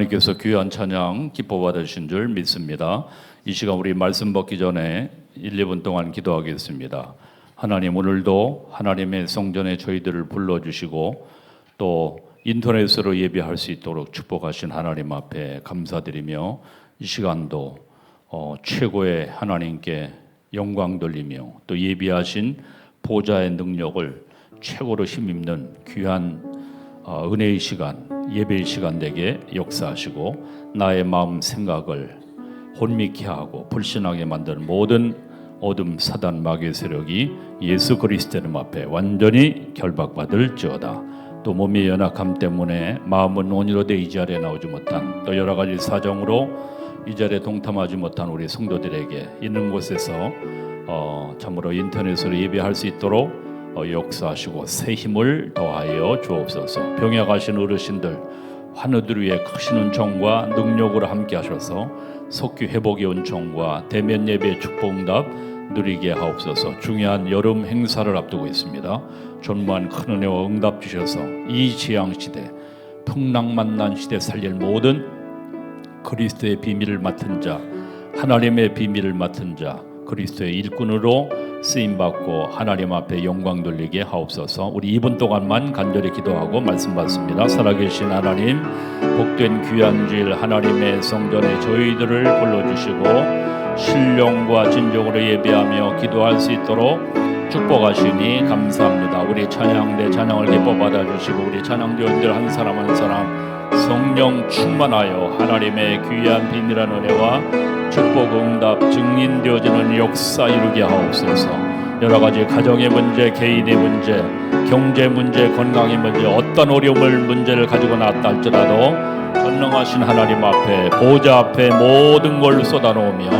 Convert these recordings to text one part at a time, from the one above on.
하나님께서 귀한 찬양 기뻐 받으신 줄 믿습니다. 이 시간 우리 말씀 받기 전에 1, 2분 동안 기도하겠습니다. 하나님, 오늘도 하나님의 성전에 저희들을 불러주시고 또 인터넷으로 예배할 수 있도록 축복하신 하나님 앞에 감사드리며 이 시간도 최고의 하나님께 영광 돌리며 또 예비하신 보좌의 능력을 최고로 힘입는 귀한 은혜의 시간, 예배의 시간 되게 역사하시고 나의 마음 생각을 혼미케 하고 불신하게 만드는 모든 어둠 사단 마귀의 세력이 예수 그리스도의 앞에 완전히 결박받을지어다. 또 몸의 연약함 때문에 마음은 온유로 돼 이 자리에 나오지 못한 또 여러 가지 사정으로 이 자리에 동참하지 못한 우리 성도들에게 있는 곳에서 참으로 인터넷으로 예배할 수 있도록 역사하시고 새 힘을 더하여 주옵소서. 병에 가신 어르신들 환우들 위해 크신 은총과 능력으로 함께 하셔서 속기 회복의 은총과 대면 예배의 축복응답 누리게 하옵소서. 중요한 여름 행사를 앞두고 있습니다. 전무한 큰 은혜와 응답 주셔서 이 지향시대 풍랑만난 시대 살릴 모든 그리스도의 비밀을 맡은 자, 하나님의 비밀을 맡은 자, 그리스도의 일꾼으로 쓰임받고 하나님 앞에 영광 돌리게 하옵소서. 우리 2분 동안만 간절히 기도하고 말씀 받습니다. 살아계신 하나님, 복된 귀한 주일 하나님의 성전에 저희들을 불러주시고 신령과 진정으로 예배하며 기도할 수 있도록 축복하시니 감사합니다. 우리 찬양대 찬양을 기뻐 받아주시고 우리 찬양대원들 한 사람 한 사람 성령 충만하여 하나님의 귀한 비밀한 은혜와 축복 응답 증인되어지는 역사 이루게 하옵소서. 여러 가지 가정의 문제, 개인의 문제, 경제 문제, 건강의 문제, 어떤 어려움을 문제를 가지고 나왔다 할지라도 전능하신 하나님 앞에 보좌 앞에 모든 걸 쏟아놓으며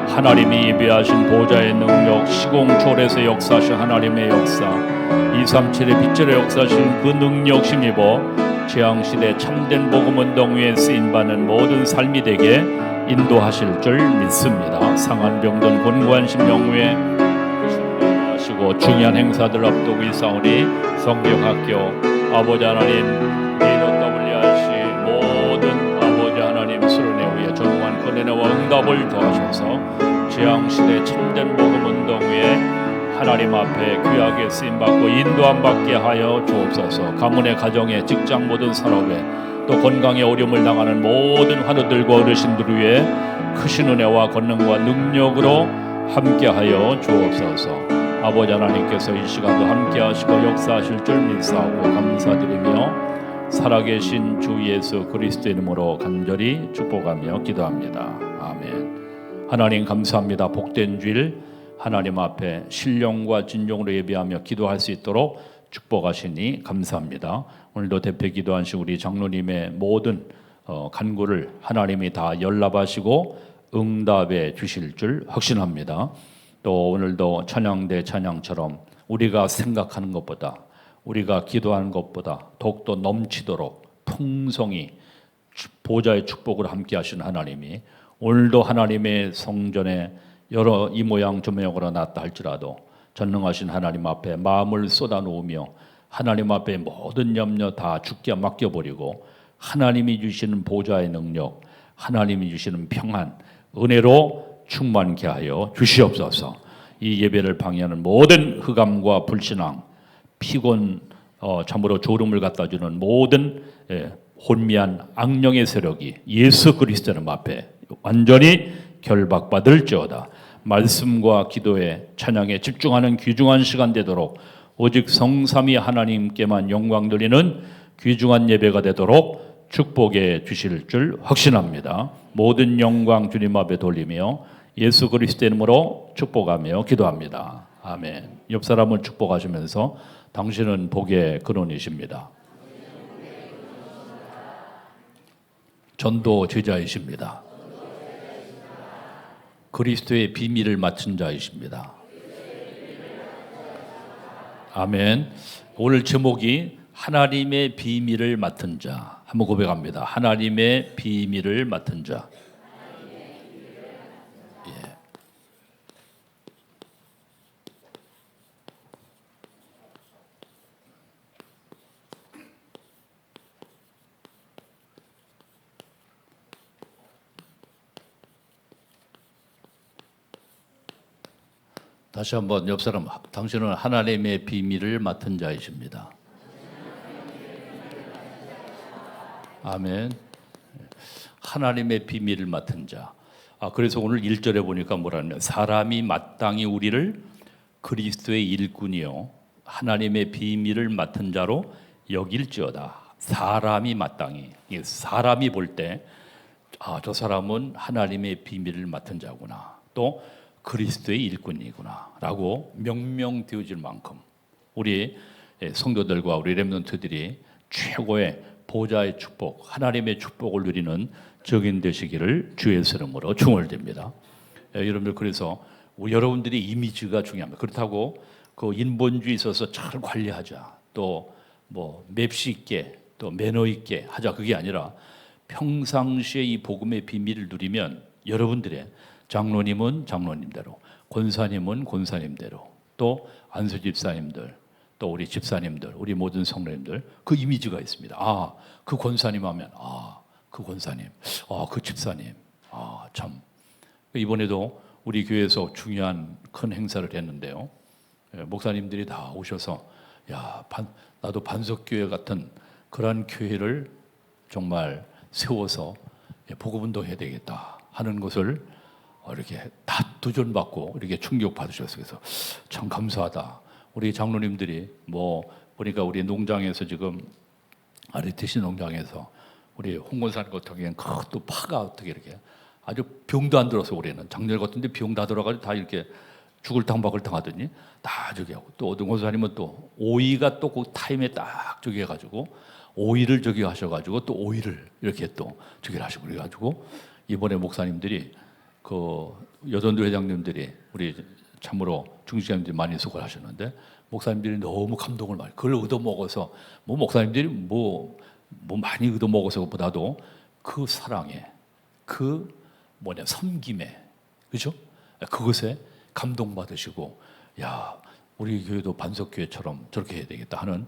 하나님이 예비하신 보좌의 능력, 시공초월에서 역사하신 하나님의 역사, 237의 빛으로 역사하신 그 능력 힘입어 재앙시대 참된 복음운동 위에 쓰임받는 모든 삶이 되게 인도하실 줄 믿습니다. 상한 병든 곤고한 심령 위에 하시고 중요한 행사들 앞두고 있사오니 성경학교 아버지 하나님 BWRC 모든 아버지 하나님 수련회 위에 전무한 은혜와 응답을 더하셔서 재앙시대 참된 복음운동 위에 하나님 앞에 귀하게 쓰임받고 인도함 받게 하여 주옵소서. 가문의 가정에 직장 모든 산업에 또 건강에 어려움을 당하는 모든 환우들과 어르신들을 위해 크신 은혜와 권능과 능력으로 함께하여 주옵소서. 아버지 하나님께서 이 시간도 함께하시고 역사하실 줄 믿사오고 감사드리며 살아계신 주 예수 그리스도의 이름으로 간절히 축복하며 기도합니다. 아멘. 하나님 감사합니다. 복된 주일 하나님 앞에 신령과 진정으로 예배하며 기도할 수 있도록 축복하시니 감사합니다. 오늘도 대표 기도하신 우리 장로님의 모든 간구를 하나님이 다 연락하시고 응답해 주실 줄 확신합니다. 또 오늘도 찬양대 찬양처럼 우리가 생각하는 것보다 우리가 기도하는 것보다 더욱더 넘치도록 풍성히 보좌의 축복을 함께 하신 하나님이 오늘도 하나님의 성전에 여러 이 모양 저 모양으로 났다 할지라도 전능하신 하나님 앞에 마음을 쏟아놓으며 하나님 앞에 모든 염려 다 주께 맡겨버리고 하나님이 주시는 보좌의 능력, 하나님이 주시는 평안, 은혜로 충만케 하여 주시옵소서. 이 예배를 방해하는 모든 흑암과 불신앙, 피곤, 참으로 졸음을 갖다주는 모든 혼미한 악령의 세력이 예수 그리스도의 앞에 완전히 결박받을지어다. 말씀과 기도에 찬양에 집중하는 귀중한 시간 되도록 오직 성삼위 하나님께만 영광 돌리는 귀중한 예배가 되도록 축복해 주실 줄 확신합니다. 모든 영광 주님 앞에 돌리며 예수 그리스도의 이름으로 축복하며 기도합니다. 아멘. 옆 사람을 축복하시면서 당신은 복의 근원이십니다. 전도 제자이십니다. 그리스도의 비밀을 맡은 자이십니다. 아멘. 오늘 제목이 하나님의 비밀을 맡은 자. 한번 고백합니다. 하나님의 비밀을 맡은 자. 예. 다시 한번 옆 사람, 당신은 하나님의 비밀을 맡은 자이십니다. 아멘. 하나님의 비밀을 맡은 자. 그래서 오늘 1절에 보니까 뭐라면 사람이 마땅히 우리를 그리스도의 일꾼이요 하나님의 비밀을 맡은 자로 여길지어다. 사람이 마땅히, 사람이 볼 때 저 사람은 하나님의 비밀을 맡은 자구나, 또 그리스도의 일꾼이구나 라고 명명되어질 만큼 우리 성도들과 우리 렘넌트들이 최고의 보좌의 축복, 하나님의 축복을 누리는 적인 되시기를 주의 이름으로 축원드립니다. 여러분들, 그래서 여러분들의 이미지가 중요합니다. 그렇다고 그 인본주의에 있어서 잘 관리하자, 또 뭐 맵시 있게, 또 매너 있게 하자, 그게 아니라 평상시에 이 복음의 비밀을 누리면 여러분들의 장로님은 장로님대로, 권사님은 권사님대로, 또 안수 집사님들, 또 우리 집사님들, 우리 모든 성도님들 그 이미지가 있습니다. 그 권사님 하면 그 권사님, 그 집사님, 참. 이번에도 우리 교회에서 중요한 큰 행사를 했는데요. 목사님들이 다 오셔서 나도 반석교회 같은 그런 교회를 정말 세워서 복음운동 해야 되겠다 하는 것을 이렇게 다 도전받고 이렇게 충격받으셨어요. 그래서 참 감사하다. 우리 장로님들이 보니까 우리 농장에서 지금 아르티시 농장에서 우리 홍건산 같은 또 파가 어떻게 이렇게 아주 병도 안 들어서 올해는 작년 같은데 병 다 들어가지고 다 이렇게 죽을 당박을 당하더니 다 저기 하고, 또 어떤 권사님은 또 오이가 또 그 타임에 딱 저기 해가지고 오이를 저기 하셔가지고 또 오이를 이렇게 또 저기 하시고 그래가지고 이번에 목사님들이 그 여전도 회장님들이 우리 참으로 중직자님들이 많이 수고를 하셨는데 목사님들이 너무 감동을 많이 그걸 얻어먹어서 목사님들이 많이 얻어먹어서보다도 그 사랑에 그 섬김에 그죠? 그것에 감동받으시고 우리 교회도 반석교회처럼 저렇게 해야 되겠다 하는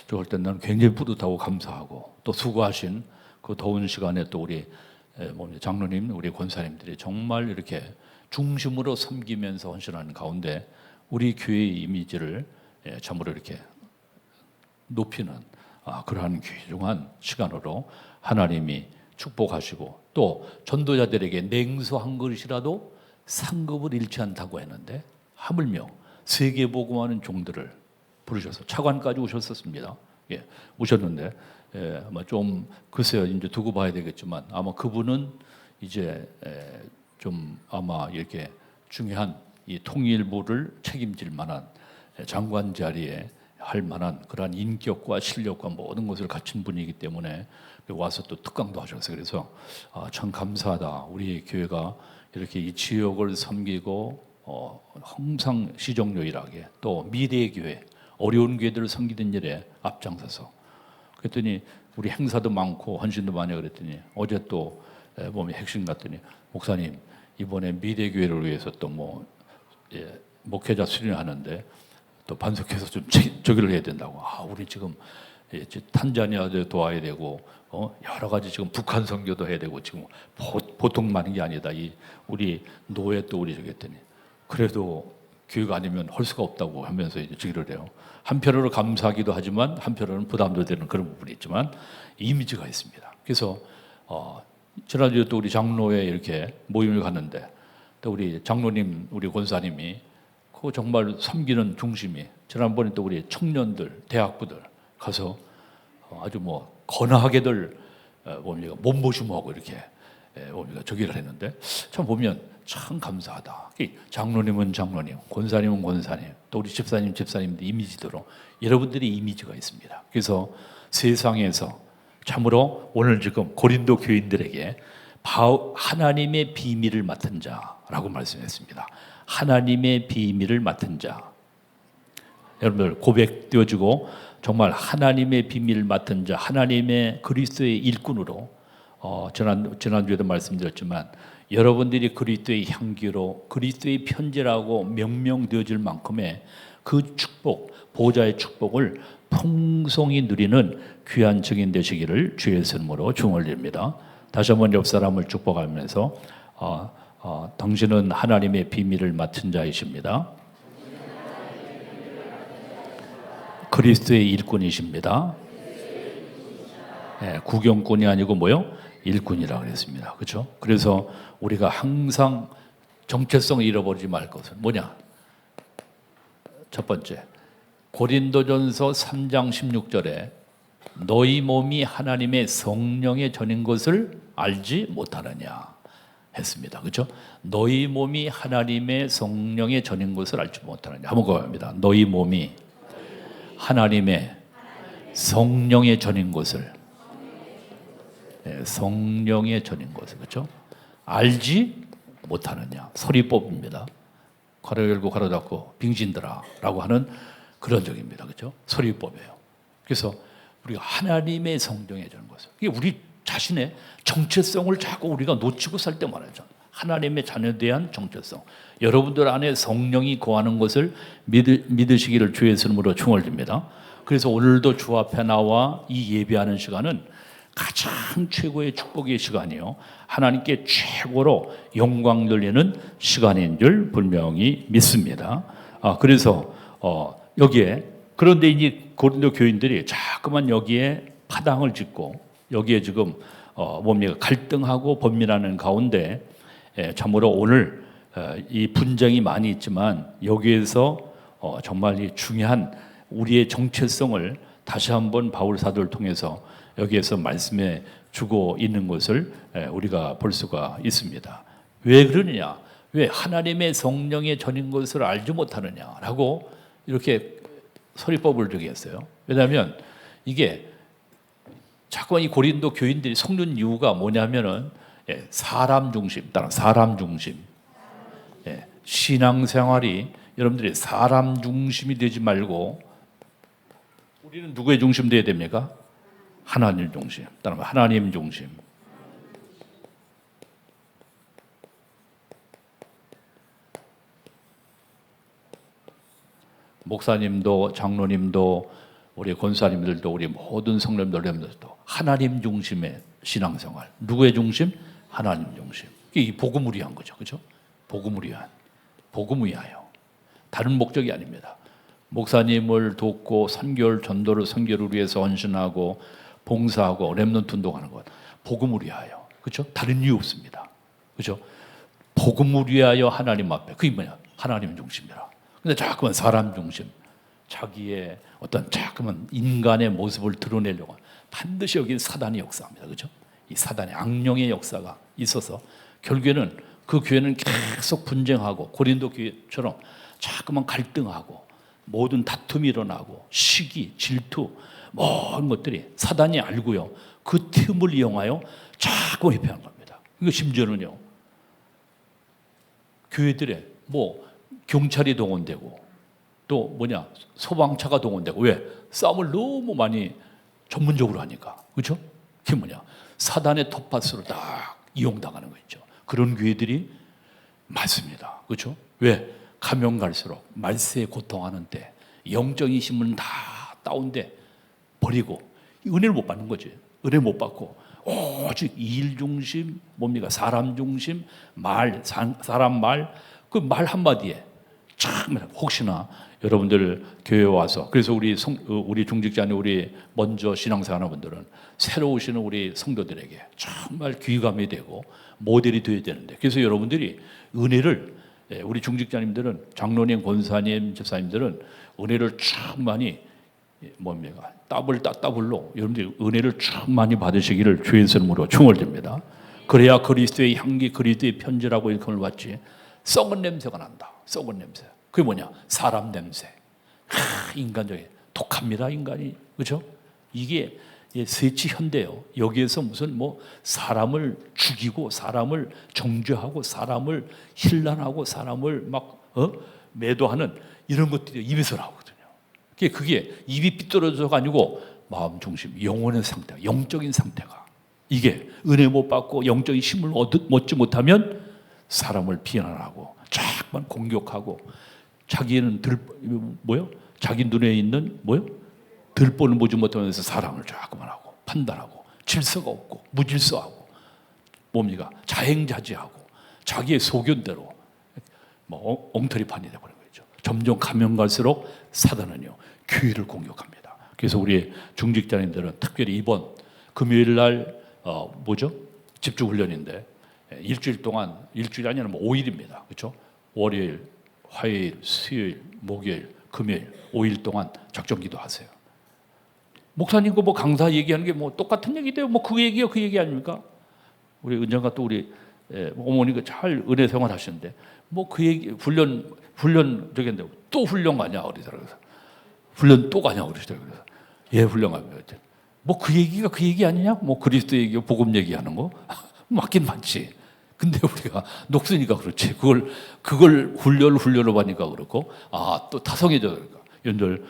저럴 때 나는 굉장히 뿌듯하고 감사하고 또 수고하신 그 더운 시간에 또 우리 장로님, 우리 권사님들이 정말 이렇게 중심으로 섬기면서 헌신하는 가운데 우리 교회의 이미지를 참으로 이렇게 높이는 그러한 귀중한 시간으로 하나님이 축복하시고, 또 전도자들에게 냉수 한 그릇이라도 상급을 잃지 않다고 했는데 하물며 세계복음하는 종들을 부르셔서 차관까지 오셨었습니다. 오셨는데 아마 좀 글쎄요, 이제 두고 봐야 되겠지만 아마 그분은 이제 좀 아마 이렇게 중요한 이 통일부를 책임질 만한 장관 자리에 할 만한 그러한 인격과 실력과 모든 것을 갖춘 분이기 때문에 와서 또 특강도 하셨어요. 그래서 참 감사하다. 우리 교회가 이렇게 이 지역을 섬기고 항상 시정요일하게 또 미래의 교회, 어려운 교회들을 섬기는 일에 앞장서서, 그랬더니 우리 행사도 많고 헌신도 많이 하고 그랬더니 어제 또 몸이 핵심 같더니 목사님 이번에 미래 교회를 위해서 또 목회자 수련하는데 또 반석해서 좀 저기를 해야 된다고. 우리 지금 탄자니아도 도와야 되고 여러 가지 지금 북한 선교도 해야 되고 지금 보통 많은 게 아니다. 우리 노예 또 우리 저기 했더니 그래도 교회가 아니면 할 수가 없다고 하면서 이제 저기를 해요. 한편으로 감사하기도 하지만 한편으로는 부담도 되는 그런 부분이 있지만 이미지가 있습니다. 그래서 지난주에 또 우리 장로회 이렇게 모임을 갔는데 또 우리 장로님, 우리 권사님이 그 정말 섬기는 중심이 지난번에 또 우리 청년들, 대학부들 가서 아주 거나하게들 몸보심하고 이렇게 저기를 했는데 참 보면 참 감사하다. 장로님은 장로님, 권사님은 권사님, 또 우리 집사님, 집사님들 이미지대로 여러분들의 이미지가 있습니다. 그래서 세상에서 참으로 오늘 지금 고린도 교인들에게 하나님의 비밀을 맡은 자라고 말씀했습니다. 하나님의 비밀을 맡은 자. 여러분들 고백되어지고 정말 하나님의 비밀을 맡은 자, 하나님의 그리스도의 일꾼으로 지난주에도 말씀드렸지만 여러분들이 그리스도의 향기로 그리스도의 편지라고 명명되어질 만큼의 그 축복, 보좌의 축복을 풍성히 누리는 귀한 증인 되시기를 주의 이름으로 축원드립니다. 다시 한번 옆 사람을 축복하면서 당신은 하나님의 비밀을 맡은 자이십니다. 그리스도의 일꾼이십니다. 예, 구경꾼이 아니고 뭐요? 일꾼이라고 그랬습니다. 그렇죠? 그래서 우리가 항상 정체성을 잃어버리지 말 것은 뭐냐? 첫 번째, 고린도전서 3장 16절에 너희 몸이 하나님의 성령의 전인 것을 알지 못하느냐 했습니다. 그렇죠? 너희 몸이 하나님의 성령의 전인 것을 알지 못하느냐. 한번 고합니다. 너희 몸이 하나님의 성령의 전인 것을, 성령의 전인 것을, 그렇죠? 알지 못하느냐. 서리법입니다. 괄호 열고 괄호 닫고 빙신들아 라고 하는 그런 적입니다. 그렇죠? 서리법이에요. 그래서 우리가 하나님의 성령의 전인 것을, 이게 우리 자신의 정체성을 자꾸 우리가 놓치고 살 때 말하죠. 하나님의 자녀에 대한 정체성. 여러분들 안에 성령이 거하는 것을 믿으시기를 주의 이름으로 축원드립니다. 그래서 오늘도 주 앞에 나와 이 예배하는 시간은 가장 최고의 축복의 시간이요, 하나님께 최고로 영광 돌리는 시간인 줄 분명히 믿습니다. 그래서 여기에, 그런데 이제 고린도 교인들이 자꾸만 여기에 파당을 짓고 여기에 지금 뭡니까, 갈등하고 번민하는 가운데 참으로 오늘 이 분쟁이 많이 있지만 여기에서 정말 이 중요한 우리의 정체성을 다시 한번 바울 사도를 통해서 여기에서 말씀해 주고 있는 것을 우리가 볼 수가 있습니다. 왜 그러느냐? 왜 하나님의 성령의 전인 것을 알지 못하느냐라고 이렇게 서리법을 정했어요. 왜냐하면 이게 자꾸 이 고린도 교인들이 속는 이유가 뭐냐면은 사람 중심, 따라 사람 중심. 신앙생활이 여러분들이 사람 중심이 되지 말고 우리는 누구의 중심 되어야 됩니까? 하나님 중심. 따라 하나님 중심. 목사님도 장로님도 우리 권사님들도 우리 모든 성도님들도 하나님 중심의 신앙생활. 누구의 중심? 하나님 중심. 이게 복음을 위한 거죠. 그렇죠? 복음을 위한. 복음을 위하여. 다른 목적이 아닙니다. 목사님을 돕고 선교를, 전도를, 선교를 위해서 헌신하고 봉사하고 렘넌트 운동하는 것, 복음을 위하여. 그렇죠? 다른 이유 없습니다. 그렇죠? 복음을 위하여 하나님 앞에. 그게 뭐냐? 하나님 중심이라. 근데 자꾸만 사람 중심, 자기의 어떤 자꾸만 인간의 모습을 드러내려고 반드시 여기 사단의 역사입니다. 그렇죠? 이 사단의 악령의 역사가 있어서 결국에는 그 교회는 계속 분쟁하고 고린도 교회처럼 자꾸만 갈등하고 모든 다툼이 일어나고 시기, 질투, 모든 것들이 사단이 알고요, 그 틈을 이용하여 자꾸 회피하는 겁니다. 이거 심지어는요, 교회들에 뭐 경찰이 동원되고 또 뭐냐, 소방차가 동원되고. 왜? 싸움을 너무 많이 전문적으로 하니까. 그렇죠? 그게 뭐냐, 사단의 텃밭으로 딱 이용당하는 거 있죠. 그런 교회들이 많습니다. 그렇죠? 왜? 가면 갈수록 말세에 고통하는 때 영적인 힘은 다 다운돼 버리고 은혜를 못 받는 거지. 은혜 못 받고 오직 일 중심, 뭡니까, 사람 중심, 말, 사람 말, 그 말 한마디에 참, 혹시나 여러분들 교회 와서, 그래서 우리 중직자님, 우리 먼저 신앙생활하는 분들은 새로 오시는 우리 성도들에게 정말 귀감이 되고 모델이 되어야 되는데, 그래서 여러분들이 은혜를, 우리 중직자님들은, 장로님, 권사님, 집사님들은 은혜를 충만히 뭡니까, 따블로 여러분들이 은혜를 충만히 받으시기를 주의 이름으로 축원드립니다. 그래야 그리스도의 향기, 그리스도의 편지라고 일컬을 받지. 썩은 냄새가 난다. 썩은 냄새. 그게 뭐냐? 사람 냄새. 인간적인, 독합니다, 인간이. 그렇죠? 이게 세치 현대요. 여기에서 무슨 뭐 사람을 죽이고 사람을 정죄하고 사람을 힐난하고 사람을 막 매도하는 이런 것들이 입에서 나오거든요. 그게 입이 삐뚤어져가 아니고 마음 중심, 영혼의 상태, 영적인 상태가, 이게 은혜 못 받고 영적인 힘을 얻지 못하면 사람을 비난하고 자꾸만 공격하고, 자기는 자기 눈에 있는 들보는 보지 못하면서 사람을 자꾸만 하고 판단하고 질서가 없고 무질서하고 뭡니까, 자행자지하고 자기의 소견대로 엉터리 판이 되버린 거죠. 점점 가면 갈수록 사단은요 교회를 공격합니다. 그래서 우리 중직자님들은 특별히 이번 금요일 날 집중 훈련인데 일주일 동안, 일주일이 아니라 5일입니다. 그렇죠? 월요일, 화요일, 수요일, 목요일, 금요일 5일 동안 작전 기도하세요. 목사님 그 강사 얘기하는 게 똑같은 얘기돼요. 그 얘기요, 그 얘기 아닙니까? 우리 은정가 또 우리 어머니가 잘 은혜 생활 하시는데 그 얘기 훈련 저기인데 또 훈련 가냐 그러더라고요. 훈련 또 가냐 그러더라고요. 예, 훈련 갑니다. 그 얘기가 그 얘기 아니냐? 그리스도 얘기, 복음 얘기하는 거 맞긴 맞지. 근데 우리가 녹으니까 그렇지. 그걸 훈련으로 하니까 그렇고, 또 타성해져 그러니까. 연절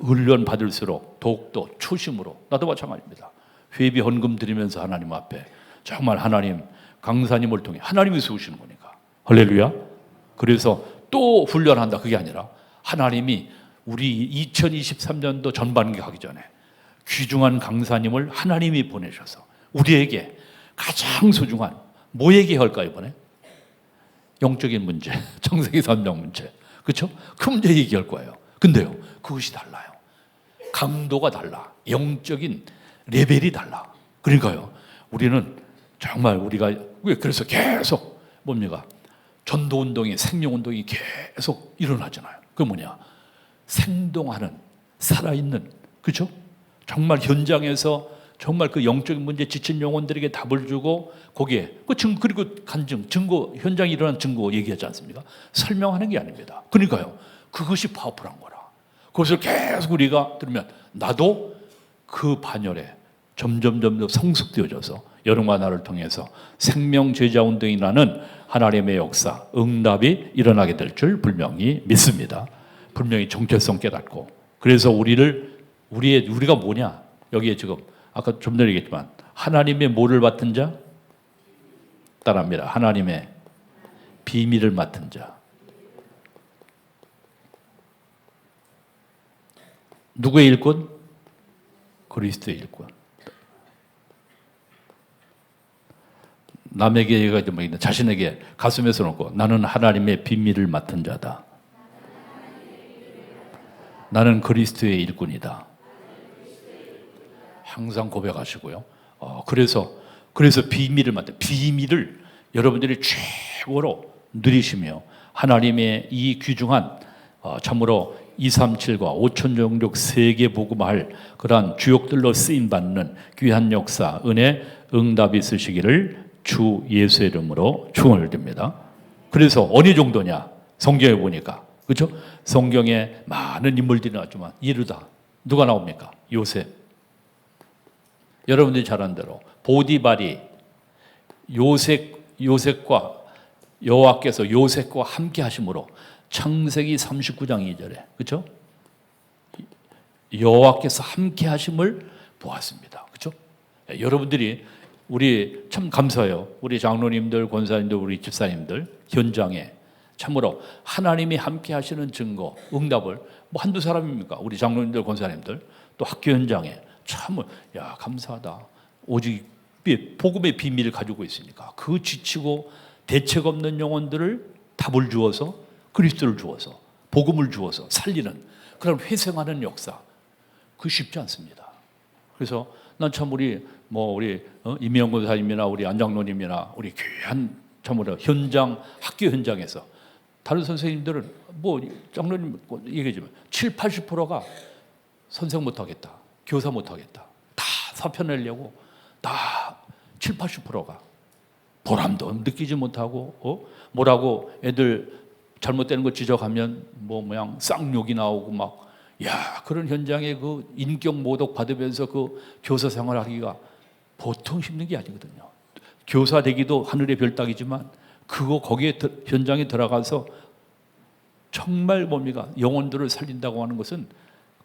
훈련 받을수록 더욱더 초심으로, 나도 마찬가지입니다. 회비 헌금 드리면서 하나님 앞에 정말 하나님 강사님을 통해 하나님이 세우시는 거니까. 할렐루야. 그래서 또 훈련한다 그게 아니라 하나님이 우리 2023년도 전반기 가기 전에 귀중한 강사님을 하나님이 보내셔서 우리에게 가장 소중한 뭐 얘기할까요 이번에? 영적인 문제, 청세기 3장 문제, 그렇죠? 그 문제 얘기할 거예요. 근데요 그것이 달라요. 강도가 달라. 영적인 레벨이 달라. 그러니까요 우리는 정말 우리가 그래서 계속 뭡니까? 전도운동이, 생명운동이 계속 일어나잖아요. 그게 뭐냐? 생동하는, 살아있는, 그렇죠? 정말 현장에서 정말 그 영적인 문제 지친 영혼들에게 답을 주고 거기에 그리고 증거, 현장에 일어난 증거 얘기하지 않습니까? 설명하는 게 아닙니다. 그러니까요 그것이 파워풀한 거라. 그것을 계속 우리가 들으면 나도 그 반열에 점점 성숙되어져서 여러분과 나를 통해서 생명제자운동이라는 하나님의 역사, 응답이 일어나게 될 줄 분명히 믿습니다. 분명히 정체성 깨닫고. 그래서 우리가 뭐냐? 여기에 지금 아까 좀 전에 얘기했지만 하나님의 뭐를 맡은 자? 따라합니다. 하나님의 비밀을 맡은 자. 누구의 일꾼? 그리스도의 일꾼. 남에게 얘기하지 말고 자신에게 가슴에 써놓고 나는 하나님의 비밀을 맡은 자다. 나는 그리스도의 일꾼이다. 항상 고백하시고요. 그래서 비밀을 여러분들이 최고로 누리시며 하나님의 이 귀중한 참으로 237과 5천종족 세계 복음할 그러한 주역들로 쓰임 받는 귀한 역사, 은혜, 응답이 있으시기를 주 예수의 이름으로 축원을 드립니다. 그래서 어느 정도냐? 성경에 보니까 그렇죠? 성경에 많은 인물들이 나왔지만 이르다 누가 나옵니까? 요셉. 여러분들이 잘 아는 대로 보디발이 요셉과 여호와께서 요셉과 함께 하심으로 창세기 39장 2절에 그렇죠? 여호와께서 함께 하심을 보았습니다. 그렇죠? 여러분들이 우리 참 감사해요. 우리 장로님들, 권사님들, 우리 집사님들 현장에 참으로 하나님이 함께 하시는 증거, 응답을 한두 사람입니까? 우리 장로님들, 권사님들 또 학교 현장에 참 감사하다. 오직 복음의 비밀을 가지고 있으니까 그 지치고 대책 없는 영혼들을 답을 주어서 그리스도를 주어서 복음을 주어서 살리는 그런 회생하는 역사 그 쉽지 않습니다. 그래서 난 참 우리 이미영 권사님이나 우리 안장로님이나 우리 귀한 참으로 현장 학교 현장에서 다른 선생님들은 장로님 얘기하지만 70-80%가 선생 못하겠다, 교사 못하겠다, 다 사표 내려고 다 70-80%가 보람도 느끼지 못하고 뭐라고 애들 잘못되는 거 지적하면 모양 쌍욕이 나오고 그런 현장에 그 인격 모독 받으면서 그 교사 생활하기가 보통 힘든 게 아니거든요. 교사 되기도 하늘의 별따기지만 거기에 현장에 들어가서 정말 영혼들을 살린다고 하는 것은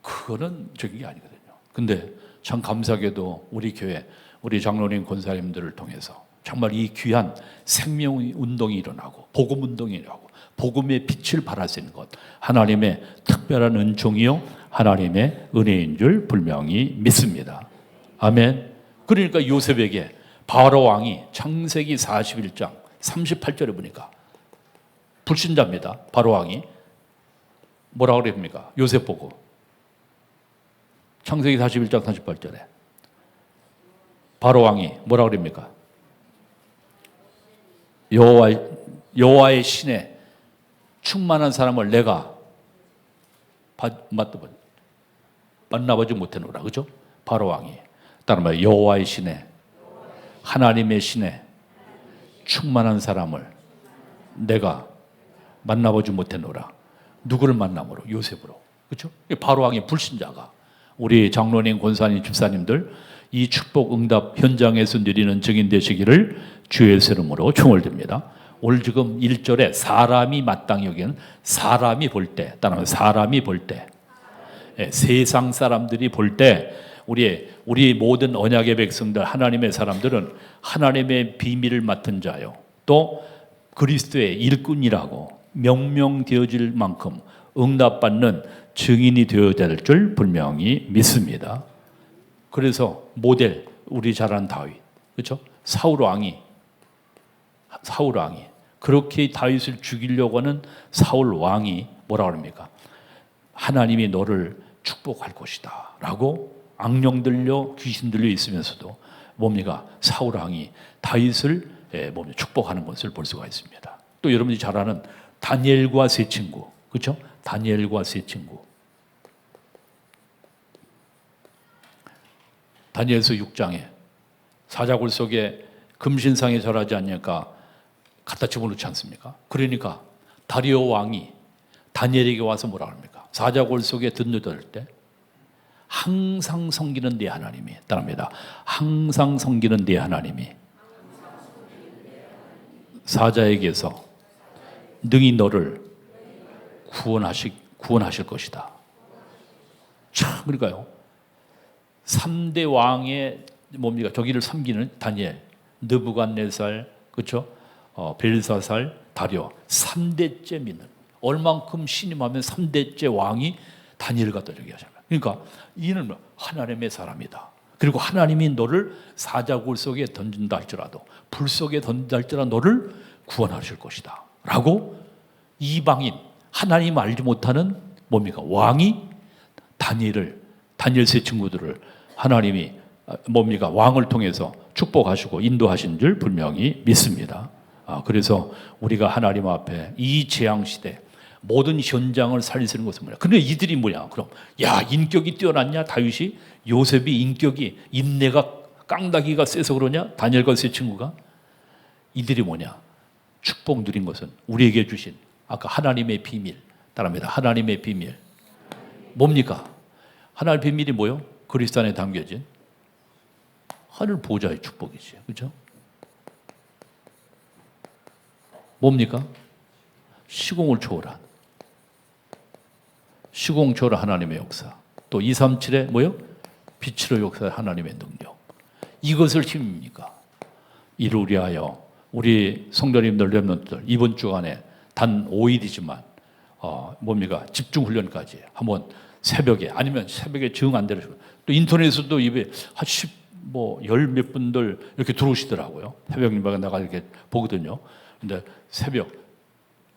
그거는 적이 아니거든요. 근데 참 감사하게도 우리 교회 우리 장로님 권사님들을 통해서 정말 이 귀한 생명 운동이 일어나고 복음 운동이 일어나고 복음의 빛을 발할 수 있는 것 하나님의 특별한 은총이요 하나님의 은혜인 줄 분명히 믿습니다. 아멘. 그러니까 요셉에게 바로 왕이 창세기 41장 38절에 보니까 불신자입니다. 바로 왕이 뭐라고 그럽니까? 요셉 보고. 창세기 41장 38절에 바로 왕이 뭐라고 그럽니까? 여호와의 신에 충만한 사람을 내가 만나보지 못했노라. 그죠? 바로 왕이. 다른 말 여호와의 신에, 하나님의 신에 충만한 사람을 내가 만나보지 못했노라. 누구를 만남으로? 요셉으로. 그렇죠? 바로 왕의 불신자가. 우리 장로님, 권사님, 집사님들 이 축복 응답 현장에서 누리는 증인 되시기를 주의 이름으로 충원드립니다. 오늘 지금 1절에 사람이 마땅히 여기는 사람이 볼 때, 따라서 사람이 볼 때, 세상 사람들이 볼 때 우리 모든 언약의 백성들, 하나님의 사람들은 하나님의 비밀을 맡은 자요, 또 그리스도의 일꾼이라고 명명되어질 만큼 응답받는 증인이 되어야 될 줄 분명히 믿습니다. 그래서 모델, 우리 잘 아는 다윗, 그렇죠? 사울 왕이 그렇게 다윗을 죽이려고 하는 사울 왕이 뭐라고 합니까? 하나님이 너를 축복할 것이다 라고 악령 들려 귀신 들려 있으면서도 뭡니까? 사울 왕이 다윗을 축복하는 것을 볼 수가 있습니다. 또 여러분이 잘 아는 다니엘과 세 친구, 그렇죠? 다니엘과 세 친구. 다니엘서 6장에 사자굴 속에 금신상에 절하지 않으니까 갖다 집어넣지 않습니까? 그러니까 다리오 왕이 다니엘에게 와서 뭐라 합니까? 사자굴 속에 든든할 때 항상 섬기는 네 하나님이, 따릅니다. 항상 섬기는 네 하나님이 사자에게서 능히 너를 구원하실 것이다. 참, 그러니까요. 3대 왕의 뭡니까? 저기를 섬기는 다니엘, 느부갓네살, 그렇죠? 벨사살, 다리오 3대째 믿는, 얼만큼 신임하면 3대째 왕이 다니엘 갖다 저기 하잖아요. 그러니까 이는 하나님의 사람이다. 그리고 하나님이 너를 사자굴 속에 던진다 할지라도, 불 속에 던진다 할지라도 너를 구원하실 것이다 라고 이방인, 하나님 알지 못하는 뭡니까? 왕이 다니엘 세 친구들을 하나님이 뭡니까? 왕을 통해서 축복하시고 인도하신 줄 분명히 믿습니다. 그래서 우리가 하나님 앞에 이 재앙시대 모든 현장을 살리는 것은 뭐냐? 근데 이들이 뭐냐? 그럼 인격이 뛰어났냐? 다윗이? 요셉이 인격이, 인내가, 깡다기가 세서 그러냐? 다니엘과 세 친구가? 이들이 뭐냐? 축복 누린 것은 우리에게 주신 아까 하나님의 비밀, 따릅니다. 하나님의 비밀 뭡니까? 하나님의 비밀이 뭐요? 그리스도 안에 담겨진 하늘 보좌의 축복이지, 그렇죠? 뭡니까? 시공을 초월한 하나님의 역사, 또 237의 뭐요? 빛으로 역사의 하나님의 능력. 이것을 힘입니까? 이를 위하여 우리 성도님들, 렘넌트들 이번 주간에 단 5일이지만 뭡니까? 집중훈련까지 한번 새벽에, 아니면 새벽에 정 안 되는, 또 인터넷에서도 입에 열 몇 분들 이렇게 들어오시더라고요. 새벽님과 내가 이렇게 보거든요. 근데 새벽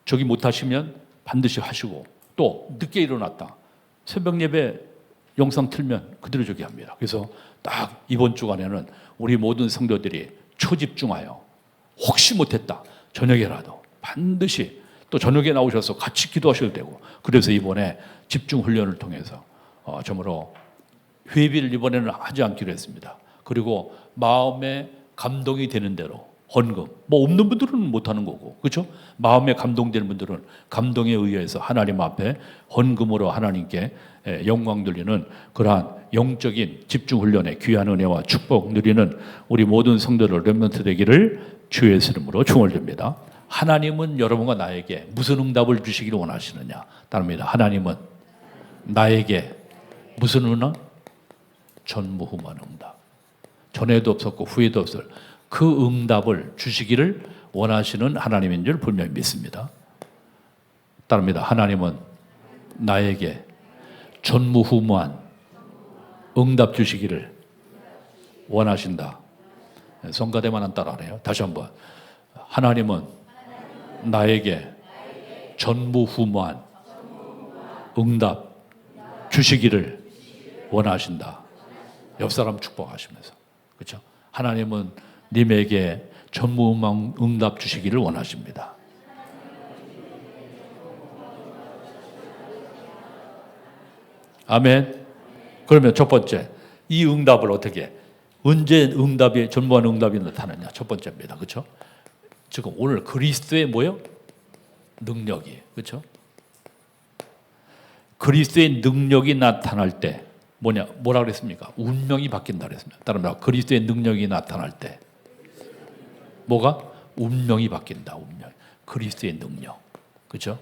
저기 못 하시면 반드시 하시고, 또 늦게 일어났다 새벽 예배 영상 틀면 그대로 저기 합니다. 그래서 딱 이번 주간에는 우리 모든 성도들이 초집중하여, 혹시 못했다 저녁에라도 반드시 또 저녁에 나오셔서 같이 기도하셔도 되고, 그래서 이번에 집중 훈련을 통해서 저므로 회비를 이번에는 하지 않기로 했습니다. 그리고 마음에 감동이 되는 대로 헌금, 없는 분들은 못하는 거고, 그렇죠? 마음에 감동되는 분들은 감동에 의해서 하나님 앞에 헌금으로 하나님께 영광 돌리는 그러한 영적인 집중훈련의 귀한 은혜와 축복 누리는 우리 모든 성도들 렘넌트 되기를 주의 이름으로 축원드립니다. 하나님은 여러분과 나에게 무슨 응답을 주시기를 원하시느냐? 따릅니다. 하나님은 나에게 무슨 응답? 전무후무한 응답. 전에도 없었고 후에도 없을 그 응답을 주시기를 원하시는 하나님인 줄 분명히 믿습니다. 따릅니다. 하나님은 나에게 전무후무한 응답 주시기를 원하신다. 성가대만한 따라하네요. 다시 한번. 하나님은 나에게 전무후무한 응답 주시기를 원하신다. 옆 사람 축복하시면서. 그렇죠? 하나님은 님에게 전무후무한 응답 주시기를 원하십니다. 아멘. 그러면 첫 번째, 이 응답을 어떻게, 언제 응답이, 전무한 응답이 나타나냐? 첫 번째입니다. 그렇죠? 지금 오늘 그리스도의 뭐요? 능력이. 그렇죠? 그리스도의 능력이 나타날 때 뭐라 그랬습니까? 운명이 바뀐다 그랬습니다. 다른 말로 그리스도의 능력이 나타날 때 뭐가? 운명이 바뀐다. 운명. 그리스도의 능력. 그렇죠?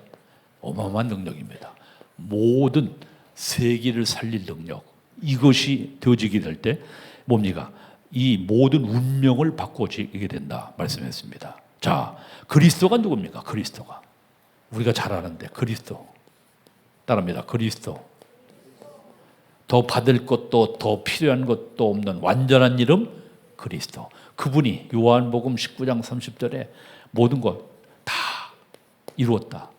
어마어마한 능력입니다. 모든 세계를 살릴 능력. 이것이 되어지게 될 때 뭡니까? 이 모든 운명을 바꿔지게 된다 말씀했습니다. 자, 그리스도가 누굽니까? 그리스도가. 우리가 잘 아는데 그리스도. 따릅니다. 그리스도. 더 받을 것도 더 필요한 것도 없는 완전한 이름 그리스도. 그분이 요한복음 19장 30절에 모든 것 다 이루었다.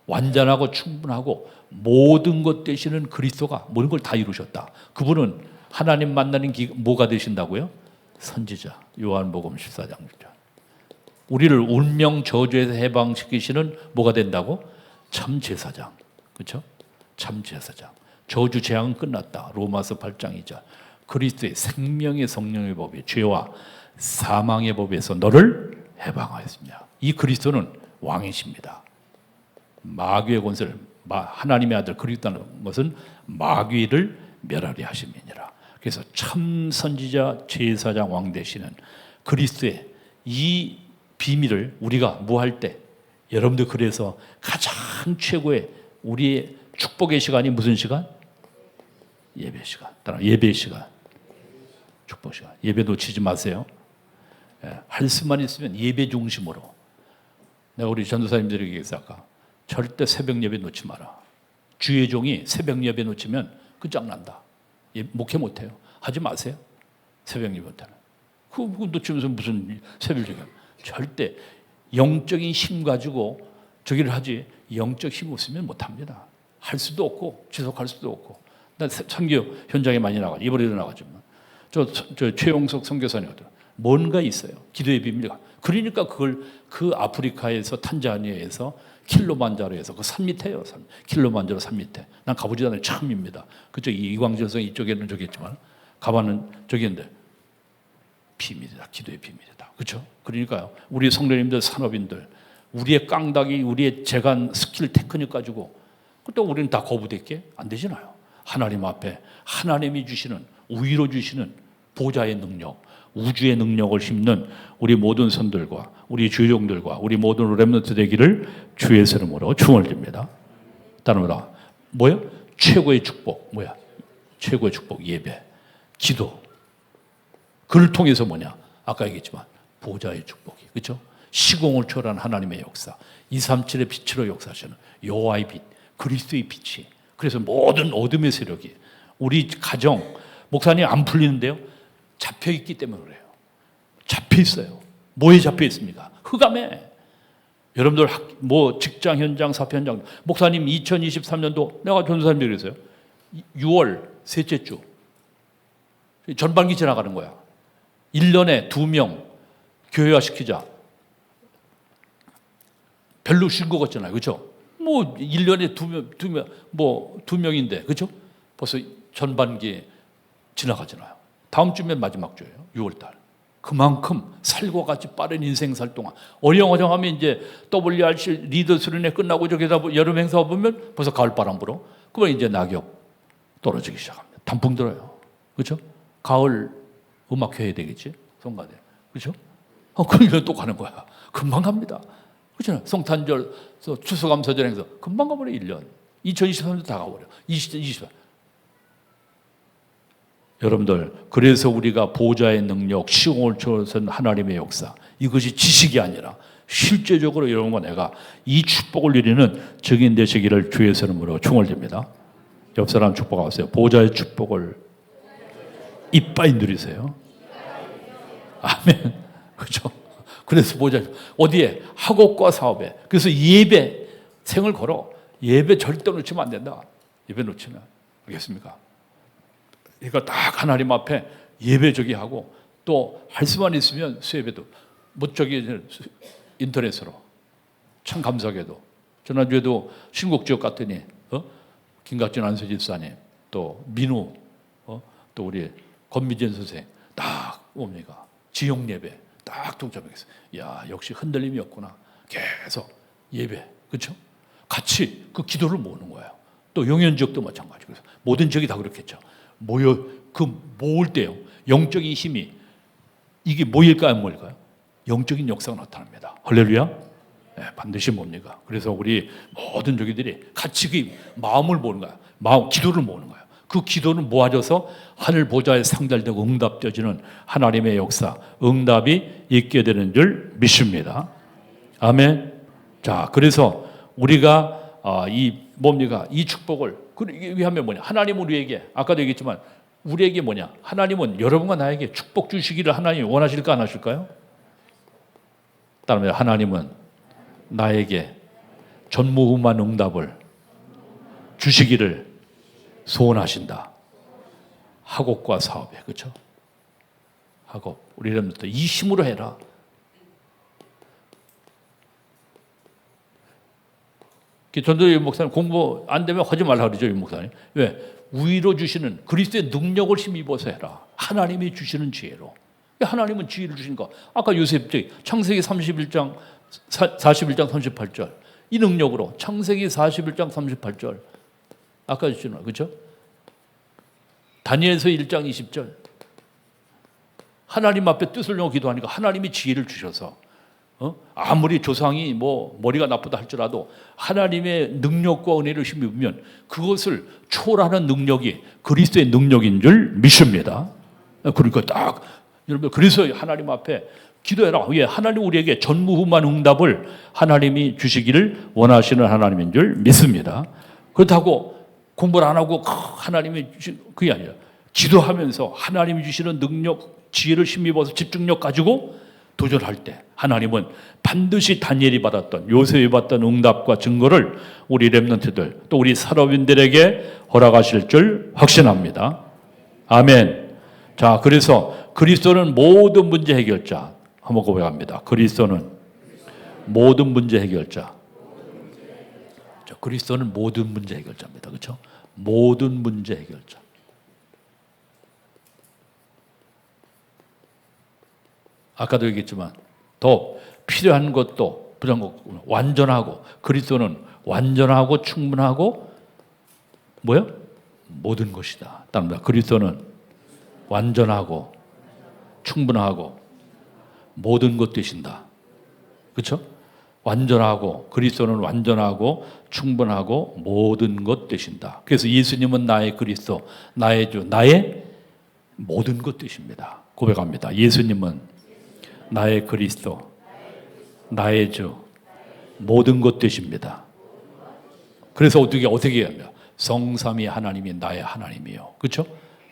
완전하고 충분하고 모든 것 되시는 그리스도가 모든 걸 다 이루셨다. 그분은 하나님 만나는 뭐가 되신다고요? 선지자. 요한복음 14장 6절. 우리를 운명 저주에서 해방시키시는 뭐가 된다고? 참 제사장. 그렇죠? 참 제사장. 저주 재앙은 끝났다. 로마서 8장 2절. 그리스도의 생명의 성령의 법이 죄와 사망의 법에서 너를 해방하였습니다. 이 그리스도는 왕이십니다. 마귀의 권세를, 하나님의 아들 그리스도라는 것은 마귀를 멸하리 하심이니라. 그래서 참 선지자 제사장 왕 되시는 그리스도의 이 비밀을 우리가 뭐 할 때, 여러분들 그래서 가장 최고의 우리의 축복의 시간이 무슨 시간? 예배 시간. 따라 예배 시간. 축복 시간. 예배 놓치지 마세요. 할 수만 있으면 예배 중심으로. 내가 우리 전도사님들에게 얘기했어 아까. 절대 새벽 예배 놓지 마라. 주의 종이 새벽 예배 놓치면 끝장난다. 목회 못해요. 하지 마세요. 새벽 예배 때는. 그거 놓치면서 무슨 새벽 예배. 절대 영적인 힘 가지고 저기를 하지 영적 힘 없으면 못합니다. 할 수도 없고 지속할 수도 없고. 난 선교 현장에 많이 나가죠. 이번에도 나가지만. 저 최용석 선교사님들 뭔가 있어요. 기도의 비밀가. 그러니까 그걸 그 아프리카에서 탄자니아에서 킬로만자로에서 그 산 밑에요. 킬로만자로 산 밑에. 난 가보지도 않아요. 처음입니다. 그쪽 이광전성 이쪽에는 저기 있지만 가봐는 저기인데 비밀이다. 기도의 비밀이다. 그렇죠? 그러니까요. 우리 성도님들, 산업인들, 우리의 깡다기, 우리의 재간 스킬 테크닉 가지고 그때 우리는 다 거부될게 안 되잖아요. 하나님 앞에 하나님이 주시는 우위로 주시는 보좌의 능력, 우주의 능력을 힘는 우리 모든 선들과 우리 주종들과 우리 모든 렘넌트 되기를 주의 이름으로 축원드립니다. 다른 말로 뭐야? 최고의 축복 뭐야? 최고의 축복 예배, 기도. 그를 통해서 뭐냐? 아까 얘기했지만 보좌의 축복이 그렇죠? 시공을 초월한 하나님의 역사, 237의 빛으로 역사하시는 여호와의 빛, 그리스도의 빛이. 그래서 모든 어둠의 세력이 우리 가정 목사님 안 풀리는데요. 잡혀 있기 때문에 그래요. 잡혀 있어요. 뭐에 잡혀 있습니까? 흑암에. 여러분들 뭐 직장 현장, 사표 현장. 목사님 2023년도 내가 전도사님들 그랬어요. 6월 셋째 주 전반기 지나가는 거야. 1년에 2명 교회화 시키자. 별로 쉰 것 같잖아요. 그렇죠? 뭐 1년에 2명 뭐 2명인데 그렇죠? 벌써 전반기 지나가잖아요. 다음 주면 마지막 주예요. 6월 달. 그만큼 살과 같이 빠른 인생살 동안 어영어영하면 이제 WRC 리더 수련회 끝나고 저기다 여름 행사 보면 벌써 가을바람 불어. 그러면 이제 낙엽 떨어지기 시작합니다. 단풍 들어요. 그렇죠? 가을 음악 해야 되겠지? 성가대. 그렇죠? 그러니까 또 가는 거야. 금방 갑니다. 그렇잖아요. 성탄절, 추수감사절 행사 금방 가버려 1년. 2023년도 다 가버려. 2020. 여러분들 그래서 우리가 보좌의 능력, 시공을 초월한 하나님의 역사 이것이 지식이 아니라 실제적으로 여러분과 내가 이 축복을 누리는 증인 되시기를 주의 이름으로 축원드립니다. 옆 사람 축복하세요. 보좌의 축복을 이빠이 누리세요. 아멘. 그렇죠? 그래서 보좌 어디에? 학업과 사업에. 그래서 예배 생을 걸어. 예배 절대 놓치면 안 된다. 예배 놓치면. 알겠습니까? 그러니까 딱 하나님 앞에 예배 저기 하고 또 할 수만 있으면 수예배도 못 저기 인터넷으로 참 감사하게도 지난주에도 신곡 지역 갔더니 김갑진 안수 집사님 또 민우 또 우리 권미진 선생 딱 옵니까? 지용 예배 딱 동참했어요. 야 역시 흔들림이 없구나. 계속 예배 그렇죠? 같이 그 기도를 모으는 거예요. 또 용현 지역도 마찬가지. 그래서 모든 지역이 다 그렇겠죠. 모여 그 모을 때요 영적인 힘이 이게 모일까요, 안 모일까요? 영적인 역사가 나타납니다. 할렐루야. 네, 반드시 뭡니까? 그래서 우리 모든 저기들이 같이 그 마음을 모으는 거야. 마음 기도를 모으는 거야. 그 기도는 모아져서 하늘 보좌에 상달되고 응답되어지는 하나님의 역사, 응답이 있게 되는 줄 믿습니다. 아멘. 자, 그래서 우리가 이 뭡니까? 이 축복을 이게 하면 뭐냐? 하나님은 우리에게 아까도 얘기했지만 우리에게 뭐냐? 하나님은 여러분과 나에게 축복 주시기를 하나님이 원하실까 안 하실까요? 따르면 하나님은 나에게 전무후무한 응답을 주시기를 소원하신다. 학업과 사업에 그렇죠? 학업 우리 여러분들 이 힘으로 해라. 전도의 목사님 공부 안 되면 하지 말라 그러죠, 목사님. 왜? 위로 주시는 그리스도의 능력을 힘입어서 해라. 하나님이 주시는 지혜로. 하나님은 지혜를 주시니까 아까 요셉 창세기 31장 41장 38절 이 능력으로 창세기 41장 38절 아까 주시는 그렇죠? 다니엘서 1장 20절 하나님 앞에 뜻을 놓고 기도하니까 하나님이 지혜를 주셔서 아무리 조상이 뭐 머리가 나쁘다 할지라도 하나님의 능력과 은혜를 힘입으면 그것을 초월하는 능력이 그리스도의 능력인 줄 믿습니다. 그러니까 딱 여러분 그래서 하나님 앞에 기도해라. 예, 하나님 우리에게 전무후무한 응답을 하나님이 주시기를 원하시는 하나님인 줄 믿습니다. 그렇다고 공부를 안 하고 하나님이 주신 그게 아니라 기도하면서 하나님이 주시는 능력, 지혜를 힘입어서 집중력 가지고 도전할 때 하나님은 반드시 다니엘이 받았던 요셉이 받던 응답과 증거를 우리 렘넌트들 또 우리 산업인들에게 허락하실 줄 확신합니다. 아멘. 자, 그래서 그리스도는 모든 문제 해결자. 한번 고백합니다. 그리스도는 모든 문제 해결자. 자, 그리스도는 모든 문제 해결자입니다. 그렇죠? 모든 문제 해결자. 아까도 얘기했지만 더 필요한 것도 부족한 것도 완전하고 그리스도는 완전하고 충분하고 뭐요? 모든 것이다. 따릅니다. 그리스도는 완전하고 충분하고 모든 것 되신다. 그렇죠? 완전하고 그리스도는 완전하고 충분하고 모든 것 되신다. 그래서 예수님은 나의 그리스도, 나의 주, 나의 모든 것 되십니다. 고백합니다. 예수님은 나의 그리스도, 나의 주, 모든 것 되십니다. 그래서 어떻게 해야 합니까? 성삼위 하나님이 나의 하나님이요. 그렇죠?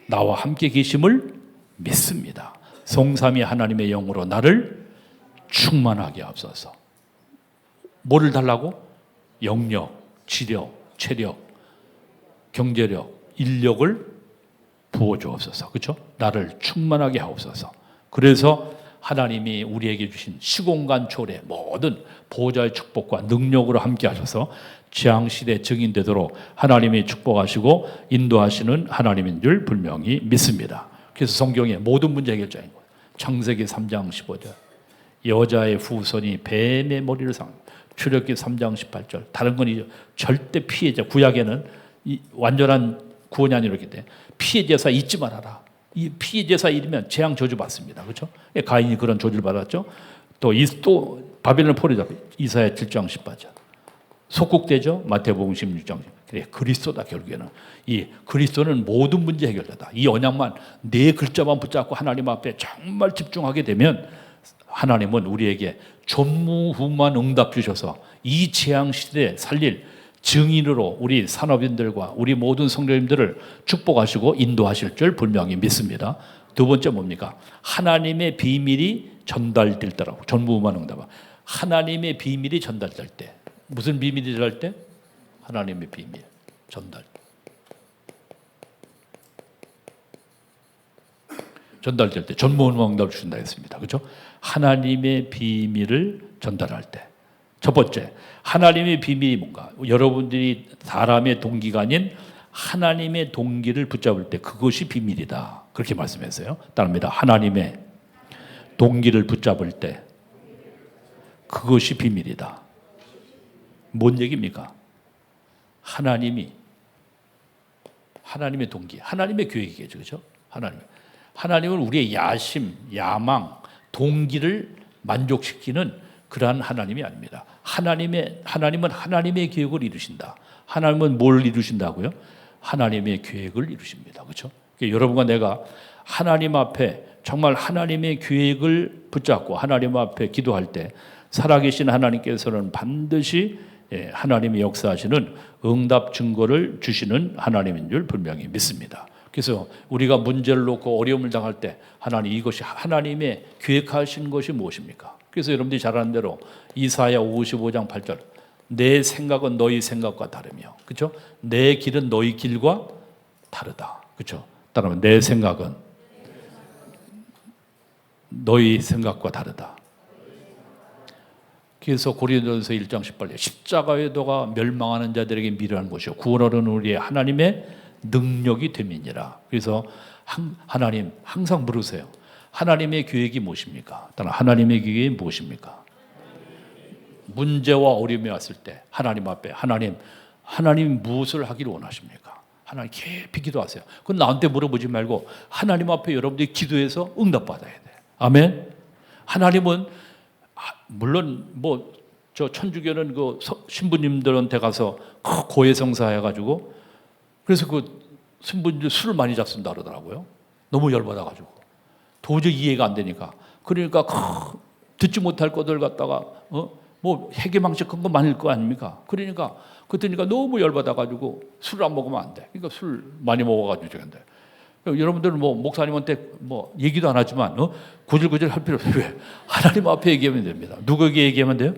나와 함께 계심을 믿습니다. 성삼위 하나님의 영으로 나를 충만하게 하옵소서. 뭐를 달라고? 영력, 지력, 체력, 경제력, 인력을 부어주옵소서. 그렇죠? 나를 충만하게 하옵소서. 그래서 하나님이 우리에게 주신 시공간 초래 모든 보호자의 축복과 능력으로 함께 하셔서 재앙시대 증인되도록 하나님이 축복하시고 인도하시는 하나님인 줄 분명히 믿습니다. 그래서 성경의 모든 문제 해결자인 거예요. 창세기 3장 15절 여자의 후손이 뱀의 머리를 상 출애굽기 3장 18절 다른 건 절대 피해자 구약에는 완전한 구원이 아니라 이렇게 돼. 피해 제사 잊지 말아라. 이 피해 제사 잃으면 재앙 저주 받습니다. 그렇죠? 가인이 그런 저주를 받았죠. 또 바벨론 포로 잡혀 이사야 7장 18절 속국되죠. 마태복음 16장. 그래 그리스도다. 결국에는 이 그리스도는 모든 문제 해결자다. 이 언약만 네 글자만 붙잡고 하나님 앞에 정말 집중하게 되면 하나님은 우리에게 전무후무한 응답 주셔서 이 재앙 시대에 살릴 증인으로 우리 산업인들과 우리 모든 성도님들을 축복하시고 인도하실 줄 분명히 믿습니다. 두 번째 뭡니까? 하나님의 비밀이 전달될 때라고. 전무후무한 응답. 하나님의 비밀이 전달될 때. 무슨 비밀이 전달될 때? 하나님의 비밀 전달. 전달될 때 전무후무응답을 주신다 했습니다. 그렇죠? 하나님의 비밀을 전달할 때 첫 번째, 하나님의 비밀이 뭔가? 여러분들이 사람의 동기가 아닌 하나님의 동기를 붙잡을 때 그것이 비밀이다. 그렇게 말씀했어요. 따릅니다. 하나님의 동기를 붙잡을 때 그것이 비밀이다. 뭔 얘기입니까? 하나님의 동기, 하나님의 계획이겠죠. 그렇죠? 하나님은 우리의 야심, 야망, 동기를 만족시키는 그러한 하나님이 아닙니다. 하나님은 하나님의 계획을 이루신다. 하나님은 뭘 이루신다고요? 하나님의 계획을 이루십니다. 그렇죠? 그러니까 여러분과 내가 하나님 앞에 정말 하나님의 계획을 붙잡고 하나님 앞에 기도할 때 살아계신 하나님께서는 반드시 하나님의 역사하시는 응답 증거를 주시는 하나님인 줄 분명히 믿습니다. 그래서 우리가 문제를 놓고 어려움을 당할 때 하나님, 이것이 하나님의 계획하신 것이 무엇입니까? 그래서 여러분들이 잘 아는 대로 이사야 55장 8절, 내 생각은 너희 생각과 다르며, 그렇죠? 내 길은 너희 길과 다르다. 그렇죠? 따라하면 내 생각은 너희 생각과 다르다. 그래서 고린도전서 1장 18절, 십자가의 도가 멸망하는 자들에게 미련한 것이요 구원하는 우리의 하나님의 능력이 됨이니라. 그래서 하나님 항상 물으세요. 하나님의 계획이 무엇입니까? 따라 하나님의 계획이 무엇입니까? 문제와 어려움이 왔을 때 하나님 앞에 하나님 무엇을 하기를 원하십니까? 하나님 깊이 기도하세요. 그건 나한테 물어보지 말고 하나님 앞에 여러분들이 기도해서 응답받아야 돼. 아멘. 하나님은 물론 저 천주교는 그 신부님들한테 가서 고해성사 해가지고 그래서 그 신부님들 술을 많이 잡순다 그러더라고요. 너무 열받아가지고 도저히 이해가 안 되니까. 그러니까 듣지 못할 것들 갖다가 해계망측한 거 많을 거 아닙니까? 그러니까 너무 열받아가지고 술을 안 먹으면 안 돼. 그러니까 술 많이 먹어가지고 저런데. 여러분들은 목사님한테 얘기도 안 하지만 구질구질 할 필요 없어요. 왜? 하나님 앞에 얘기하면 됩니다. 누구에게 얘기하면 돼요?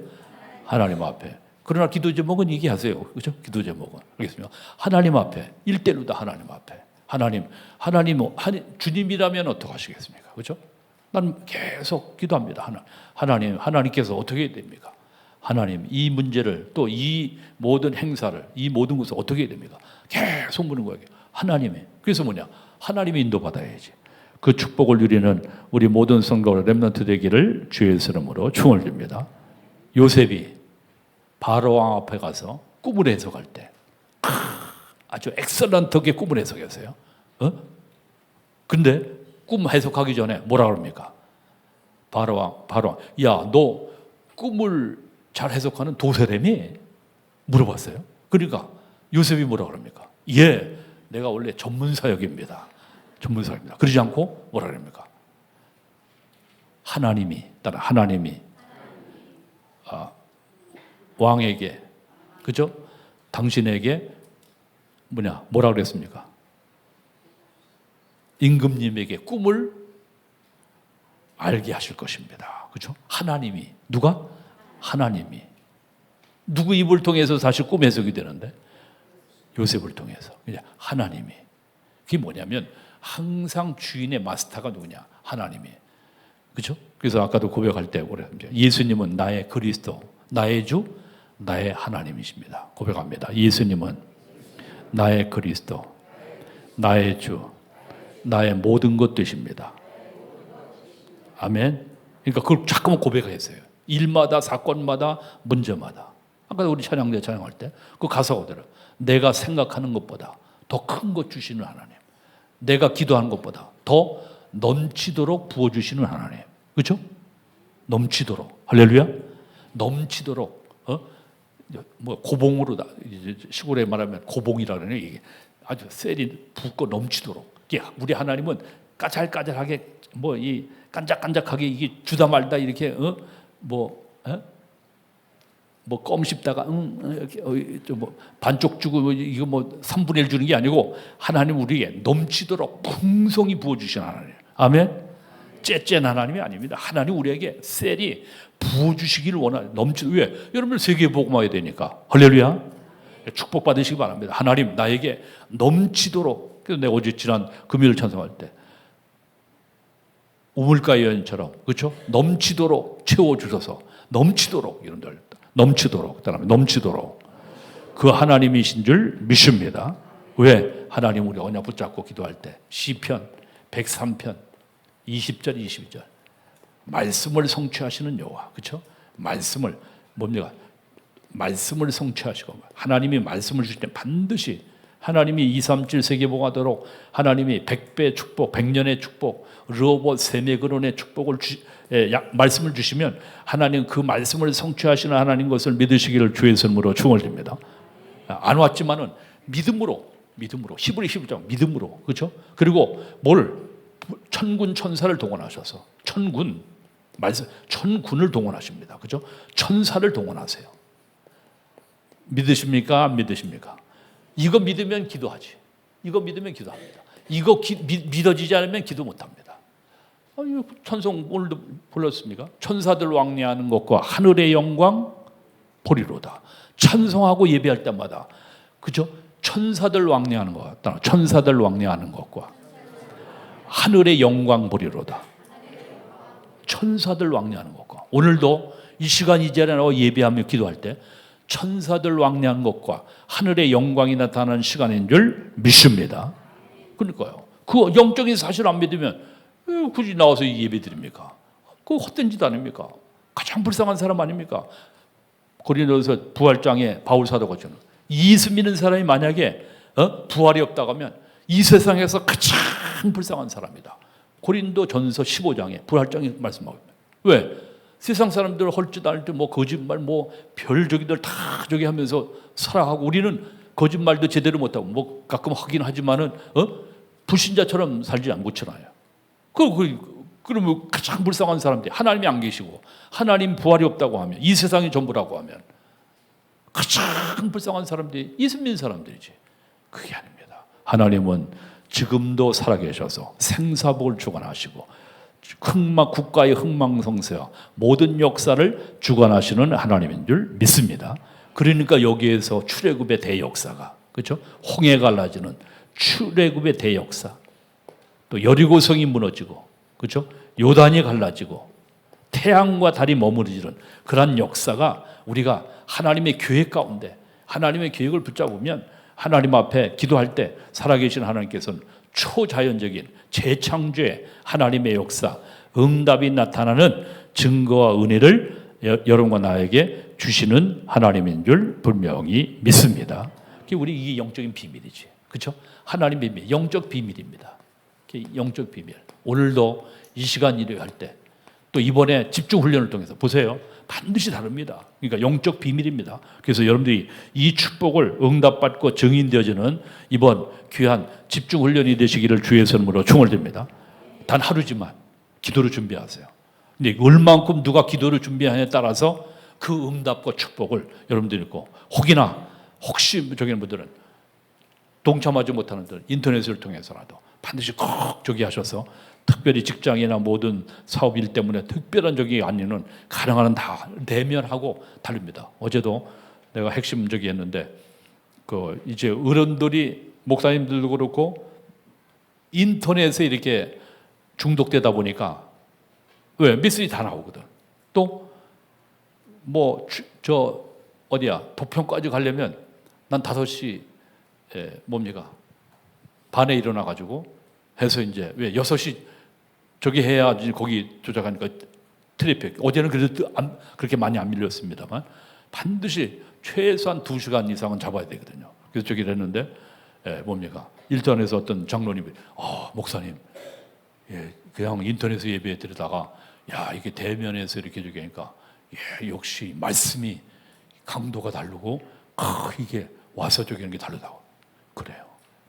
하나님 앞에. 그러나 기도 제목은 얘기하세요. 그렇죠? 기도 제목은. 알겠습니다. 하나님 앞에. 일대로다 하나님 앞에. 하나님, 주님이라면 어떻게 하시겠습니까? 그렇죠? 난 계속 기도합니다. 하나님께서 어떻게 해야 됩니까? 하나님, 이 문제를 또 이 모든 행사를, 이 모든 것을 어떻게 해야 됩니까? 계속 묻는 거예요. 하나님의. 그래서 하나님의 인도받아야지. 그 축복을 누리는 우리 모든 성도와 렘넌트 되기를 주의 이름으로 축원드립니다. 요셉이 바로 왕 앞에 가서 꿈을 해석할 때 아주 엑셀런트하게 꿈을 해석했어요. 근데 꿈 해석하기 전에 뭐라 그럽니까? 바로 왕, 야, 너 꿈을 잘 해석하는 도세라며? 물어봤어요. 그러니까 요셉이 뭐라 그럽니까? 예, 내가 원래 전문사역입니다. 그러지 않고 뭐라 그럽니까? 하나님이 왕에게, 그죠? 당신에게 뭐라 그랬습니까? 임금님에게 꿈을 알게 하실 것입니다. 그죠? 하나님이. 누가? 하나님이. 누구 입을 통해서 사실 꿈 해석이 되는데? 요셉을 통해서. 그냥 하나님이. 그게 뭐냐면 항상 주인의 마스터가 누구냐? 하나님이. 그죠? 그래서 아까도 고백할 때 예수님은 나의 그리스도, 나의 주, 나의 하나님이십니다. 고백합니다. 예수님은 나의 그리스도, 나의 주, 나의 모든 것 되십니다. 아멘. 그러니까 그걸 자꾸만 고백했어요. 일마다, 사건마다, 문제마다. 아까 우리 찬양할 때 그 가사가 들어요. 내가 생각하는 것보다 더 큰 것 주시는 하나님. 내가 기도하는 것보다 더 넘치도록 부어주시는 하나님. 그렇죠? 넘치도록. 할렐루야. 넘치도록. 고봉으로 시골에 말하면 고봉이라 그러네요. 이게 아주 셀이 붓고 넘치도록. 우리 하나님은 까잘까잘하게 이 깐작깐작하게 이게 주다 말다 이렇게 껌 씹다가 반쪽 주고 이거 3분의 1 주는 게 아니고 하나님 우리에게 넘치도록 풍성히 부어주신 하나님. 아멘. 째째한 하나님이 아닙니다. 하나님 우리에게 셀이 부어주시기를 원하는 넘치도록. 왜? 여러분들 세계에 복음화해야 되니까. 할렐루야. 축복 받으시기 바랍니다. 하나님 나에게 넘치도록. 그래서 내가 어제 지난 금요일 찬송할 때 우물가의 여인처럼 그렇죠? 넘치도록 채워주셔서 넘치도록 여러분들 넘치도록 그다음에 넘치도록 그 하나님이신 줄 믿습니다. 왜? 하나님 우리 언약 붙잡고 기도할 때 시편 103편 20절 22절 말씀을 성취하시는 여호와 그렇죠? 말씀을 뭡니까? 말씀을 성취하시고 하나님이 말씀을 주실 때 반드시 하나님이 237 세계복하도록 하나님이 100배 축복 100년의 축복 르호봇 세메그론의 축복을 말씀을 주시면 하나님 그 말씀을 성취하시는 하나님 것을 믿으시기를 주의 이름으로 축원드립니다. 안 왔지만은 믿음으로 히브리 11장 믿음으로 그렇죠? 그리고 천군 천사를 동원하셔서 천군을 동원하십니다. 그렇죠? 천사를 동원하세요. 믿으십니까? 안 믿으십니까? 이거 믿으면 기도하지. 이거 믿으면 기도합니다. 이거 믿어지지 않으면 기도 못합니다. 찬송 오늘도 불렀습니까? 천사들 왕래하는 것과 하늘의 영광 보리로다. 찬송하고 예배할 때마다 그죠? 천사들 왕래하는 것 같다. 천사들 왕래하는 것과 하늘의 영광 보리로다. 천사들 왕래하는 것과 오늘도 이 시간 이 자리에 예배하며 기도할 때 천사들 왕래하는 것과 하늘의 영광이 나타나는 시간인 줄 믿습니다. 그러니까요. 그 영적인 사실 안 믿으면 굳이 나와서 예배 드립니까? 그거 헛된 짓 아닙니까? 가장 불쌍한 사람 아닙니까? 고린도서 부활장에 바울 사도가 주는 예수 믿는 사람이 만약에 부활이 없다고 하면 이 세상에서 가장 불쌍한 사람이다. 고린도 전서 15장에 부활장에 말씀하고 있습니다. 왜? 세상 사람들 헐짓 않을 뭐 거짓말 별저기들 다 저기 하면서 살아가고 우리는 거짓말도 제대로 못하고 뭐 가끔 하긴 하지만은 불신자처럼 살지 않고잖아요. 그러면 가장 불쌍한 사람들이 하나님이 안 계시고 하나님 부활이 없다고 하면 이 세상이 전부라고 하면 가장 불쌍한 사람들이 예수 믿는 사람들이지. 그게 아닙니다. 하나님은 지금도 살아계셔서 생사복을 주관하시고 국가의 흥망성쇠와 모든 역사를 주관하시는 하나님인 줄 믿습니다. 그러니까 여기에서 출애굽의 대역사가 그렇죠? 홍해 갈라지는 출애굽의 대역사, 또 여리고성이 무너지고 그렇죠? 요단이 갈라지고 태양과 달이 머무르지는 그런 역사가 우리가 하나님의 계획 가운데 하나님의 계획을 붙잡으면 하나님 앞에 기도할 때 살아계신 하나님께서는 초자연적인 재창조의 하나님의 역사, 응답이 나타나는 증거와 은혜를 여러분과 나에게 주시는 하나님인 줄 분명히 믿습니다. 우리 이게 영적인 비밀이지, 그렇죠? 하나님 비밀, 영적 비밀입니다. 영적 비밀. 오늘도 이 시간 일을 할 때, 또 이번에 집중 훈련을 통해서 보세요. 반드시 다릅니다. 그러니까 영적 비밀입니다. 그래서 여러분들이 이 축복을 응답받고 증인되어지는 이번 귀한 집중 훈련이 되시기를 주의 이름으로 축원드립니다. 단 하루지만 기도를 준비하세요. 근데 얼만큼 누가 기도를 준비하냐에 따라서 그 응답과 축복을 여러분들이 있고 혹시 저기 분들은 동참하지 못하는 분들은 인터넷을 통해서라도 반드시 꼭 저기 하셔서 특별히 직장이나 모든 사업 일 때문에 특별한 적이 아니면 가능한 한 다 대면하고 다릅니다. 어제도 내가 핵심 저기 했는데 이제 어른들이 목사님들도 그렇고 인터넷에 이렇게 중독되다 보니까 왜 메시지 다 나오거든. 또 도평까지 가려면 난 5시 반에 일어나 가지고 해서 이제 왜 6시 저기 해야지 거기 도착하니까 트래픽. 어제는 그래도 그렇게 많이 안 밀렸습니다만 반드시 최소한 2시간 이상은 잡아야 되거든요. 그래서 저기를 했는데 일전에서 어떤 장로님이 목사님 그냥 인터넷에 예배 드리다가 이게 대면에서 이렇게 저기 하니까 역시 말씀이 강도가 다르고 이게 와서 저기 하는 게 다르다고. 그래요.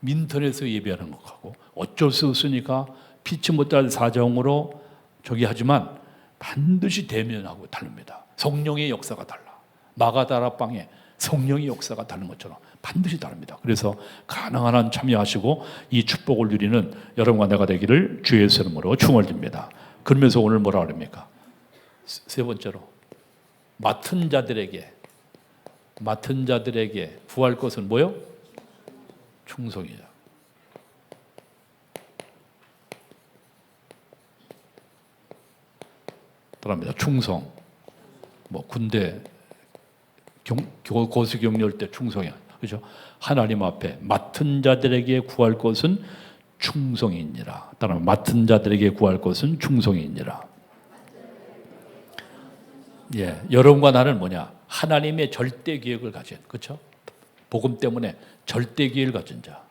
인터넷에서 예배하는 것하고 어쩔 수 없으니까 피치 못할 사정으로 저기 하지만 반드시 대면하고 다릅니다. 성령의 역사가 달라. 마가다라방에 성령의 역사가 다른 것처럼 반드시 다릅니다. 그래서 가능한 한 참여하시고 이 축복을 누리는 여러분과 내가 되기를 주의 이름으로 축원드립니다. 그러면서 오늘 뭐라 그럽니까? 세 번째로 맡은 자들에게 맡은 자들에게 구할 것은 뭐요? 충성이야. 따라합니다. 충성. 뭐 군대 고수경렬 때 충성이야. 그죠? 하나님 앞에 맡은 자들에게 구할 것은 충성이니라. 따라합니다. 맡은 자들에게 구할 것은 충성이니라. 예, 여러분과 나는 뭐냐? 하나님의 절대 계획을 가진, 그렇죠? 복음 때문에 절대 계획을 가진 자.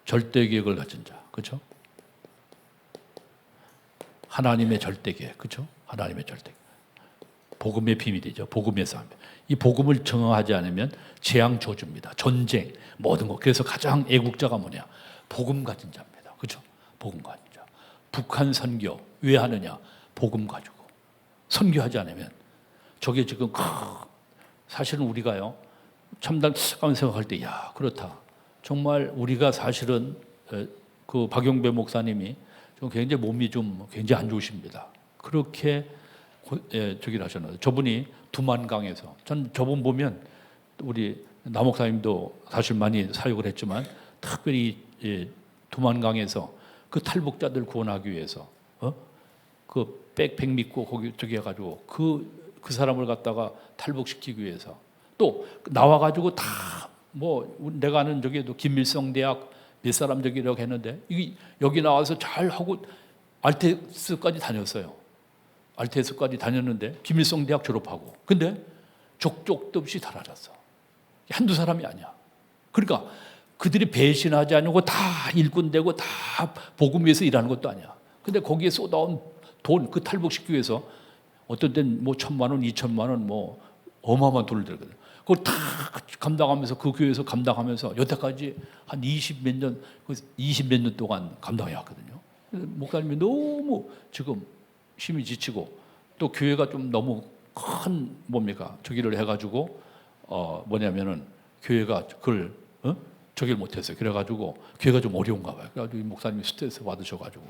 절대 계획을 가진 자, 그렇죠? 하나님의 절대 계획, 그렇죠? 하나님의 절대 계획. 복음의 비밀이죠. 복음의 삶. 이 복음을 정하지 않으면 재앙 저주입니다. 전쟁, 모든 것. 그래서 가장 애국자가 뭐냐? 복음 가진 자입니다. 그렇죠? 복음 가진 자. 북한 선교 왜 하느냐? 복음 가지고. 선교하지 않으면 저게 지금 사실은 우리가요. 참담 생각할 때 야, 그렇다. 정말 우리가 사실은 그 박용배 목사님이 좀 굉장히 몸이 좀 굉장히 안 좋으십니다. 그렇게 저기를 하셨는데 저분이 두만강에서 전 저분 보면 우리 남 목사님도 사실 많이 사역을 했지만 특별히 두만강에서 그 탈북자들 구원하기 위해서 그 백팩 믿고 거기 저기 해가지고 그 사람을 갖다가 탈북시키기 위해서 또 나와가지고 다 뭐 내가 아는 저기도 김일성 대학 몇 사람 저기라고 했는데 여기 나와서 잘 하고 알테스까지 다녔어요. 알테스까지 다녔는데 김일성 대학 졸업하고 근데 족족도 없이 사라졌어. 한두 사람이 아니야. 그러니까 그들이 배신하지 않고 다 일꾼 되고 다 복음 위해서 일하는 것도 아니야. 근데 거기에 쏟아온 돈 그 탈북시키기 위해서 어떤 때는 뭐 1,000만 원, 2,000만 원 뭐 어마어마한 돈을 들거든. 그걸 다 감당하면서 그 교회에서 감당하면서 여태까지 한 20몇 년 동안 감당해 왔거든요. 목사님이 너무 지금 힘이 지치고 또 교회가 좀 너무 큰 뭡니까 저기를 해가지고 뭐냐면은 교회가 그걸 저기를 못했어요. 그래가지고 교회가 좀 어려운가 봐요. 그래가지고 이 목사님이 스트레스 받으셔가지고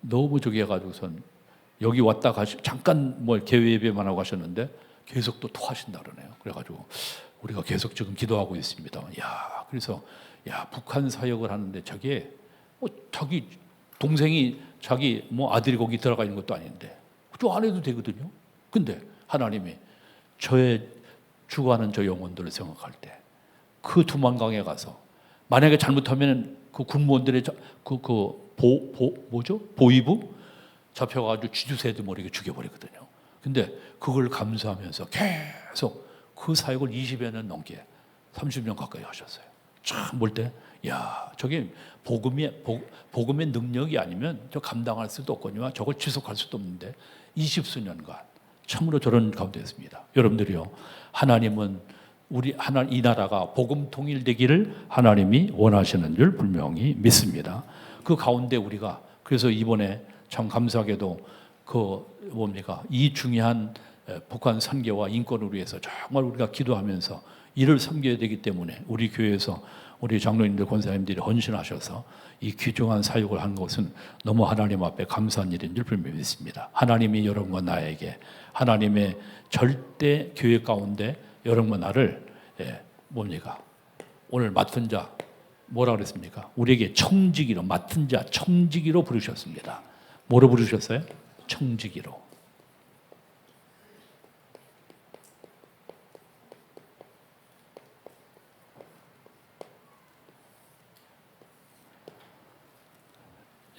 너무 저기 해가지고선 여기 왔다 잠깐 뭐 개회 예배만 하고 가셨는데 계속 또 토하신다 그러네요. 그래가지고 우리가 계속 지금 기도하고 있습니다. 야, 그래서 야 북한 사역을 하는데 저게 자기 동생이 자기 뭐 아들이 거기 들어가 있는 것도 아닌데 저 안 해도 되거든요. 근데 하나님이 저의 죽어가는 저 영혼들을 생각할 때 그 두만강에 가서 만약에 잘못하면 그 군무원들의 뭐죠? 보위부 잡혀가지고 쥐주새도 모르게 죽여버리거든요. 근데 그걸 감수하면서 계속 그 사역을 20여 년 넘게 30년 가까이 하셨어요. 참 볼 때 야 저게 복음의 능력이 아니면 저 감당할 수도 없거니와 저걸 지속할 수도 없는데 20수년간 참으로 저런 가운데였습니다. 여러분들이요 하나님은 이 나라가 복음 통일되기를 하나님이 원하시는 줄 분명히 믿습니다. 그 가운데 우리가 그래서 이번에 참 감사하게도 이 중요한 북한 선교와 인권을 위해서 정말 우리가 기도하면서 이를 섬겨야 되기 때문에 우리 교회에서 우리 장로님들 권사님들이 헌신하셔서 이 귀중한 사역을 한 것은 너무 하나님 앞에 감사한 일인 줄 분명히 믿습니다. 하나님이 여러분과 나에게 하나님의 절대 교회 가운데 여러분과 나를 오늘 맡은 자 뭐라 그랬습니까? 우리에게 청지기로 맡은 자 청지기로 부르셨습니다. 뭐로 부르셨어요? 청지기로.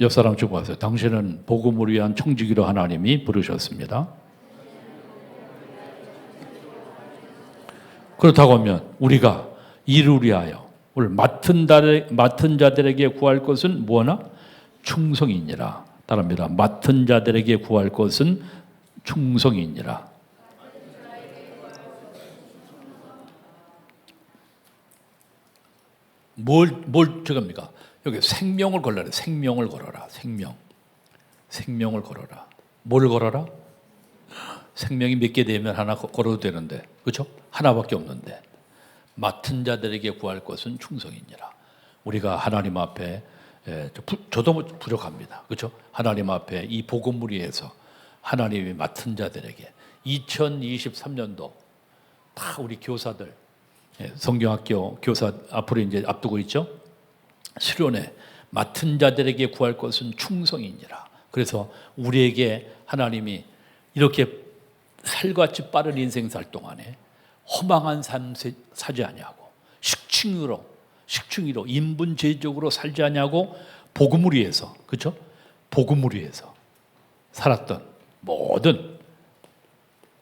옆 사람 주고 왔어요. 당신은 복음을 위한 청지기로 하나님이 부르셨습니다. 그렇다고 하면 우리가 이를 위하여 오늘 맡은 자들에게 구할 것은 뭐나? 충성이니라. 따릅니다. 맡은 자들에게 구할 것은 충성이니라. 뭘 저겁니까? 여기 생명을 걸러라. 생명을 걸어라. 생명을 걸어라. 뭘 걸어라? 생명이 몇 개 되면 하나 걸어도 되는데, 그렇죠? 하나밖에 없는데 맡은 자들에게 구할 것은 충성이니라. 우리가 하나님 앞에 저도 부족합니다. 그렇죠? 하나님 앞에 이 복음을 위해서 하나님이 맡은 자들에게 2023년도 다 우리 교사들, 성경학교 교사 앞으로 이제 앞두고 있죠. 수련회 맡은 자들에게 구할 것은 충성이니라. 그래서 우리에게 하나님이 이렇게 살같이 빠른 인생살 동안에 허망한 삶 사지 아니하고 식충이로 인분제적으로 살지 아니하고 복음을 위해서, 그렇죠? 복음을 위해서 살았던 모든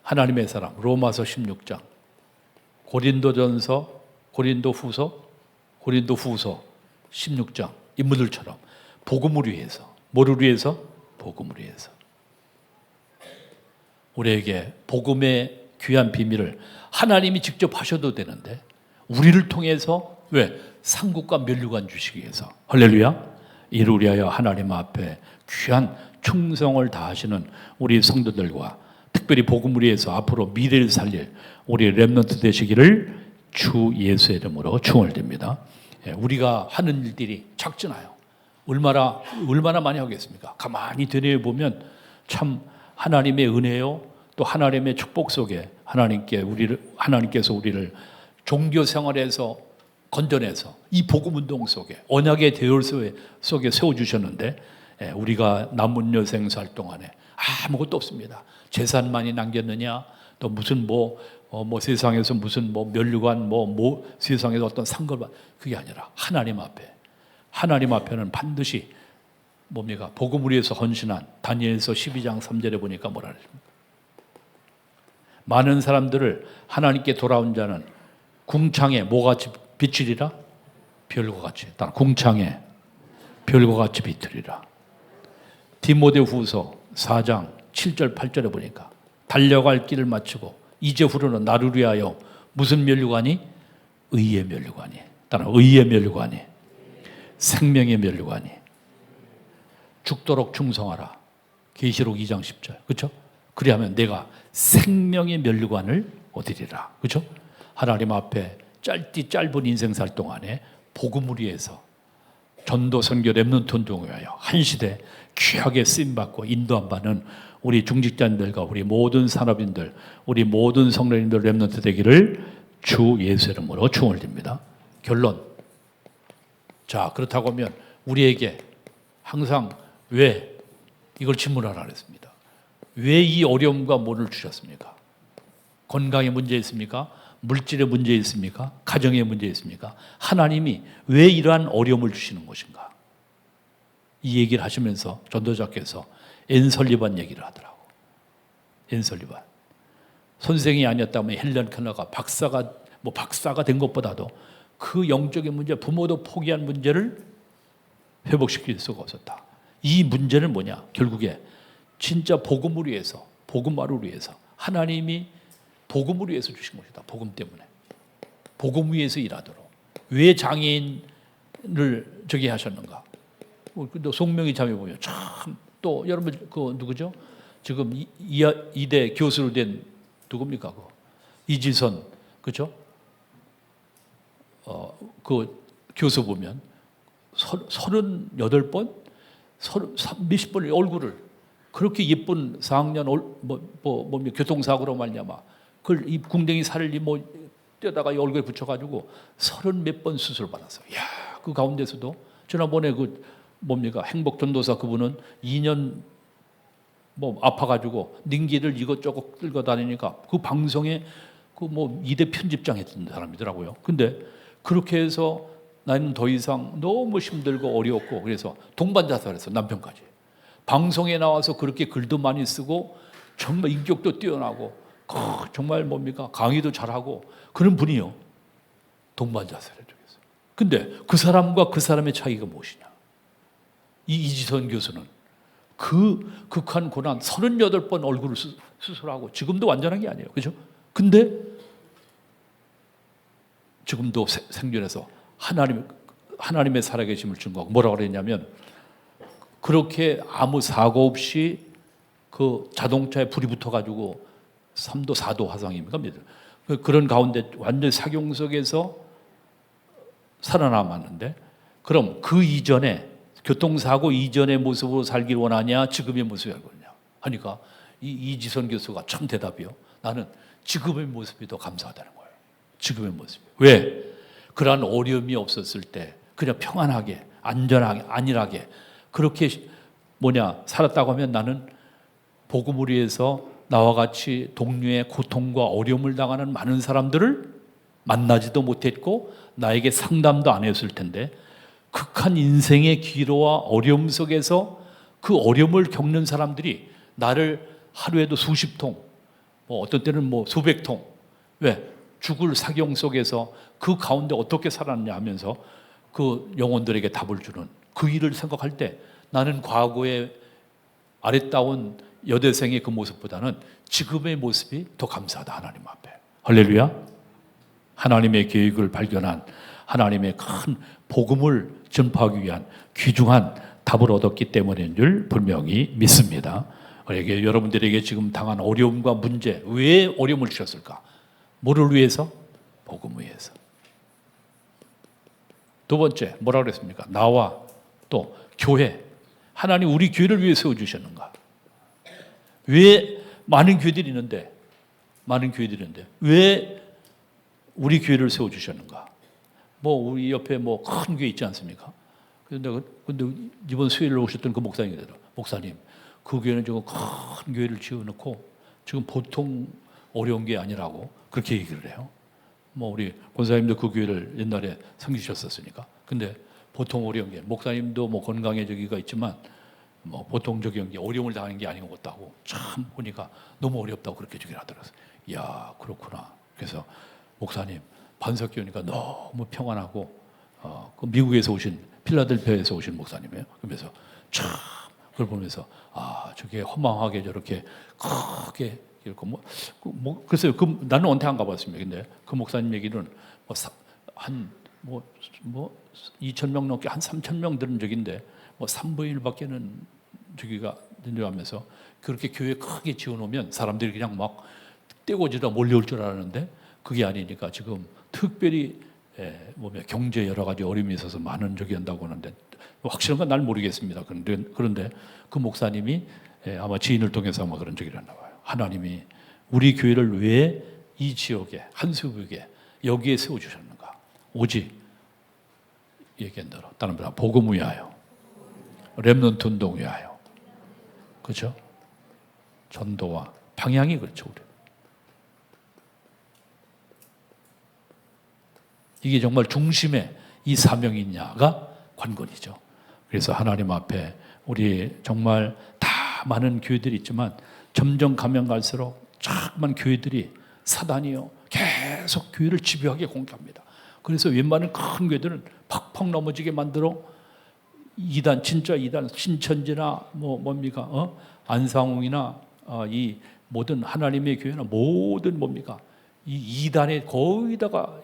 하나님의 사람, 로마서 16장, 고린도전서, 고린도후서 16장 인물들처럼 복음을 위해서, 뭐를 위해서? 복음을 위해서. 우리에게 복음의 귀한 비밀을 하나님이 직접 하셔도 되는데 우리를 통해서 왜? 상급과 면류관 주시기 위해서. 할렐루야. 이를 위하여 하나님 앞에 귀한 충성을 다하시는 우리 성도들과 특별히 복음을 위해서 앞으로 미래를 살릴 우리 렘넌트 되시기를 주 예수의 이름으로 축원드립니다. 우리가 하는 일들이 작잖아요. 얼마나 많이 하겠습니까? 가만히 되뇌어보면 참 하나님의 은혜요, 또 하나님의 축복 속에 하나님께서 우리를 종교 생활에서 건져내서 이 복음 운동 속에 언약의 대열 속에 세워주셨는데 우리가 남은 여생 살 동안에 아무것도 없습니다. 재산만이 남겼느냐, 또 무슨 세상에서 무슨 면류관 세상에서 어떤 상급을, 그게 아니라 하나님 앞에는 반드시 뭡니까? 복음을 위해서 헌신한 다니엘서 12장 3절에 보니까 뭐라 그랬습니까? 많은 사람들을 하나님께 돌아온 자는 궁창에 뭐같이 비추리라? 별과 같이. 궁창에 별과 같이 비추리라. 디모데후서 4장 7절 8절에 보니까 달려갈 길을 마치고 이제후로는 나를 위하여 무슨 면류관이? 의의 면류관이. 따라 의의 면류관이. 생명의 면류관이. 죽도록 충성하라. 계시록 2장 10절. 그렇죠? 그리하면 내가 생명의 면류관을 얻으리라. 그렇죠? 하나님 앞에 짧은 인생살 동안에 복음을 위해서 전도 선교 렘넌트 운동을 위하여 한 시대 귀하게 쓰임받고 인도함받는 우리 중직자님들과 우리 모든 산업인들, 우리 모든 성도님들 렘넌트 되기를 주 예수 이름으로 축원을 드립니다. 결론. 자, 그렇다고 하면 우리에게 항상 왜 이걸 질문하라 그랬습니다. 왜 이 어려움과 뭐를 주셨습니까? 건강에 문제 있습니까? 물질에 문제 있습니까? 가정에 문제 있습니까? 하나님이 왜 이러한 어려움을 주시는 것인가? 이 얘기를 하시면서 전도자께서 앤설리반 얘기를 하더라고. 앤설리반. 선생이 아니었다면 헬런 켈러가 박사가 된 것보다도 그 영적인 문제, 부모도 포기한 문제를 회복시킬 수가 없었다. 이 문제는 뭐냐? 결국에 진짜 복음을 위해서, 복음화를 위해서 하나님이 복음을 위해서 주신 것이다. 복음 때문에. 복음 위해서 일하도록. 왜 장애인을 저기 하셨는가? 또 송명희 자매 보면 참, 또 여러분 그 누구죠? 지금 이대 교수로 된 누굽니까? 이지선, 그죠? 그 교수 보면 38번, 몇십 번의 얼굴을 그렇게 예쁜 4학년 교통사고로 말미암아 그걸 이 궁뎅이 살을 떼다가 얼굴에 붙여가지고 30몇 번 수술 받았어요. 야, 그 가운데서도 지난번에 행복전도사 그분은 2년 아파가지고 닝기를 이것저것 끌고 다니니까 그 방송에 2대 편집장 했던 사람이더라고요. 근데 그렇게 해서 나는 더 이상 너무 힘들고 어려웠고 그래서 동반 자살했어. 남편까지. 방송에 나와서 그렇게 글도 많이 쓰고 정말 인격도 뛰어나고 정말 강의도 잘하고 그런 분이요. 동반 자살을 했어요. 근데 그 사람과 그 사람의 차이가 무엇이냐? 이 이지선 교수는 그 극한 고난 38번 얼굴을 수술하고 지금도 완전한 게 아니에요. 그죠? 근데 지금도 생존해서 하나님의 살아계심을 증거하고 뭐라고 그랬냐면 그렇게 아무 사고 없이 그 자동차에 불이 붙어가지고 3도 4도 화상입니까? 그런 가운데 완전 사경석에서 살아남았는데 그럼 그 이전에 교통사고 이전의 모습으로 살길 원하냐 지금의 모습을 원하냐 하니까 이지선 교수가 참 대답이요. 나는 지금의 모습이 더 감사하다는 거예요. 지금의 모습. 왜? 그러한 어려움이 없었을 때 그냥 평안하게, 안전하게, 안일하게 그렇게 살았다고 하면 나는 복음을 위해서 나와 같이 동료의 고통과 어려움을 당하는 많은 사람들을 만나지도 못했고 나에게 상담도 안 했을 텐데 극한 인생의 기로와 어려움 속에서 그 어려움을 겪는 사람들이 나를 하루에도 수십 통, 어떤 때는 수백 통, 왜? 죽을 사경 속에서 그 가운데 어떻게 살았냐 하면서 그 영혼들에게 답을 주는 그 일을 생각할 때 나는 과거의 아랫다운 여대생의 그 모습보다는 지금의 모습이 더 감사하다, 하나님 앞에. 할렐루야. 하나님의 계획을 발견한 하나님의 큰 복음을 전파하기 위한 귀중한 답을 얻었기 때문인 줄 분명히 믿습니다. 그러니까 여러분들에게 지금 당한 어려움과 문제, 왜 어려움을 주셨을까? 뭐를 위해서? 복음을 위해서. 두 번째, 뭐라고 그랬습니까? 나와 또 교회, 하나님 우리 교회를 위해 세워주셨는가? 왜 많은 교회들이 있는데 왜 우리 교회를 세워주셨는가? 우리 옆에 큰 교회 있지 않습니까? 근데 이번 수요일에 오셨던 그 목사님이더라. 목사님, 그 교회는 지금 큰 교회를 지어놓고 지금 보통 어려운 게 아니라고 그렇게 얘기를 해요. 우리 권사님도 그 교회를 옛날에 섬기셨었으니까. 근데 보통 어려운 게, 목사님도 건강에 저기가 있지만 보통 저기 어려움을 당하는 게 아닌 것 같다고 참 보니까 너무 어렵다고 그렇게 저기를 하더라고요. 이야, 그렇구나. 그래서 목사님 반석기 오니까 너무 평안하고 그 미국에서 오신 필라델피아에서 오신 목사님이에요. 그러면서 참 그걸 보면서 저게 허망하게 저렇게 크게 이렇게 글쎄요. 나는 언제 안 가봤습니다. 근데 그 목사님 얘기는 한 2,000명 넘게 한 3,000명 들은 적인데 3분의 1밖에는 저기가 된다면서 그렇게 교회 크게 지어놓으면 사람들이 그냥 막 떼고지다 몰려올 줄 알았는데 그게 아니니까 지금 특별히 경제 여러 가지 어려움이 있어서 많은 적이 한다고 하는데 확실한 건 날 모르겠습니다. 그런데 그 목사님이 아마 지인을 통해서 아마 그런 적이 있나 봐요. 하나님이 우리 교회를 왜 이 지역에 한수국에 여기에 세워주셨는가? 오직 얘기한 대로 다른 말로 복음 위하여, 렘넌트 운동 위하여, 그렇죠? 전도와 방향이 그렇죠. 우리. 이게 정말 중심에 이 사명이 있냐가 관건이죠. 그래서 하나님 앞에 우리 정말 다 많은 교회들이 있지만 점점 가면 갈수록 자꾸만 교회들이 사단이요 계속 교회를 집요하게 공격합니다. 그래서 웬만한 큰 교회들은 팍팍 넘어지게 만들어 이단, 진짜 이단, 신천지나 안상홍이나 이 모든 하나님의 교회나 모든 이 이단에 거의다가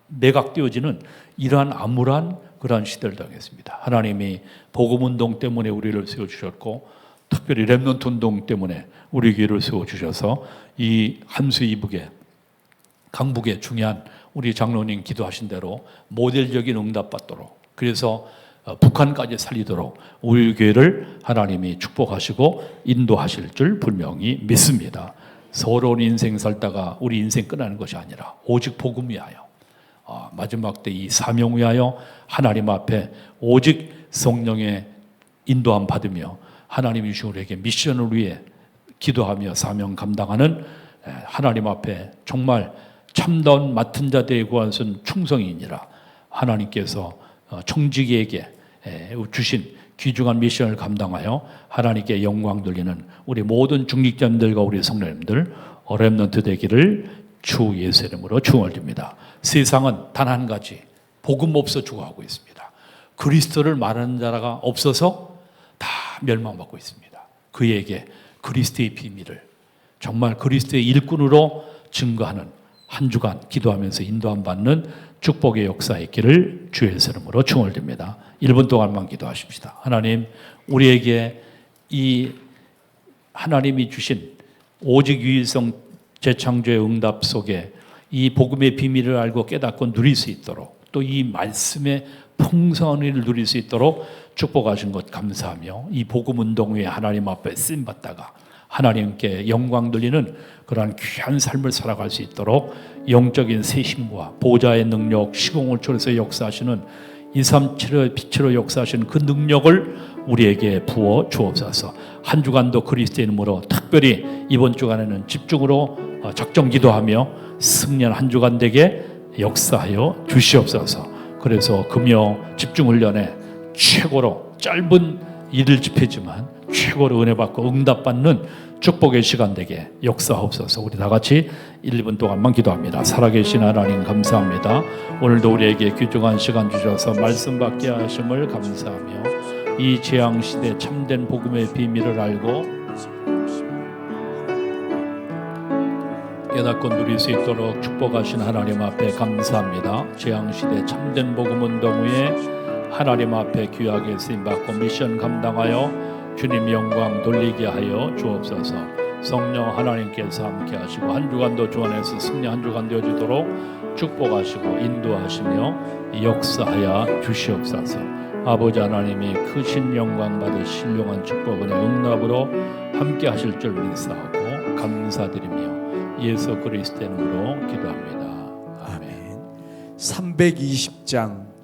매각되어지는 이러한 암울한 그러한 시대를 당했습니다. 하나님이 복음운동 때문에 우리를 세워주셨고 특별히 렘넌트 운동 때문에 우리 교회를 세워주셔서 이 한수 이북에 강북에 중요한 우리 장로님 기도하신 대로 모델적인 응답받도록 그래서 북한까지 살리도록 우리 교회를 하나님이 축복하시고 인도하실 줄 분명히 믿습니다. 서러운 인생 살다가 우리 인생 끝나는 것이 아니라 오직 복음 위하여 마지막 때 이 사명 위하여 하나님 앞에 오직 성령의 인도함 받으며 하나님이 주신 우리에게 미션을 위해 기도하며 사명 감당하는 하나님 앞에 정말 참다운 맡은 자 대구한선 충성이니라 하나님께서 청지기에게 주신 귀중한 미션을 감당하여 하나님께 영광 돌리는 우리 모든 중직자님들과 우리 성도님들 렘넌트 되기를 주 예수 이름으로 축원드립니다. 세상은 단 한 가지 복음 없어 죽어가고 있습니다. 그리스도를 말하는 자가 없어서 다 멸망받고 있습니다. 그에게 그리스도의 비밀을 정말 그리스도의 일꾼으로 증거하는 한 주간 기도하면서 인도함 받는 축복의 역사 있기를 주의 이름으로 축원드립니다. 1분 동안만 기도하십시다. 하나님, 우리에게 이 하나님이 주신 오직 유일성 재창조의 응답 속에 이 복음의 비밀을 알고 깨닫고 누릴 수 있도록 또 이 말씀의 풍성한 은혜를 누릴 수 있도록 축복하신 것 감사하며 이 복음 운동 위에 하나님 앞에 쓰임 받다가 하나님께 영광 돌리는 그러한 귀한 삶을 살아갈 수 있도록 영적인 세심과 보좌의 능력, 시공을 초월해서 역사하시는 237의 빛으로 역사하시는 그 능력을 우리에게 부어 주옵소서. 한 주간도 그리스도인으로 특별히 이번 주간에는 집중으로 작정 기도하며 승리한 한 주간 되게 역사하여 주시옵소서. 그래서 금요 집중훈련에 최고로 짧은 일일 집회지만 최고로 은혜 받고 응답받는 축복의 시간 되게 역사하옵소서. 우리 다 같이 1분 동안만 기도합니다. 살아계신 하나님 감사합니다. 오늘도 우리에게 귀중한 시간 주셔서 말씀 받게 하심을 감사하며 이 재앙시대 참된 복음의 비밀을 알고 깨닫고 누릴 수 있도록 축복하신 하나님 앞에 감사합니다. 재앙시대 참된 복음 운동 후에 하나님 앞에 귀하게 쓰임받고 미션 감당하여 주님 영광 돌리게 하여 주옵소서. 성령 하나님께서 함께 하시고 한 주간도 주 안에서 승리 한 주간 되어지도록 축복하시고 인도하시며 역사하여 주시옵소서. 아버지 하나님이 크신 영광 받으 신령한 축복은의 응답으로 함께 하실 줄 믿사하고 감사드리며 예수 그리스도 이름으로 기도합니다. 아멘. 320장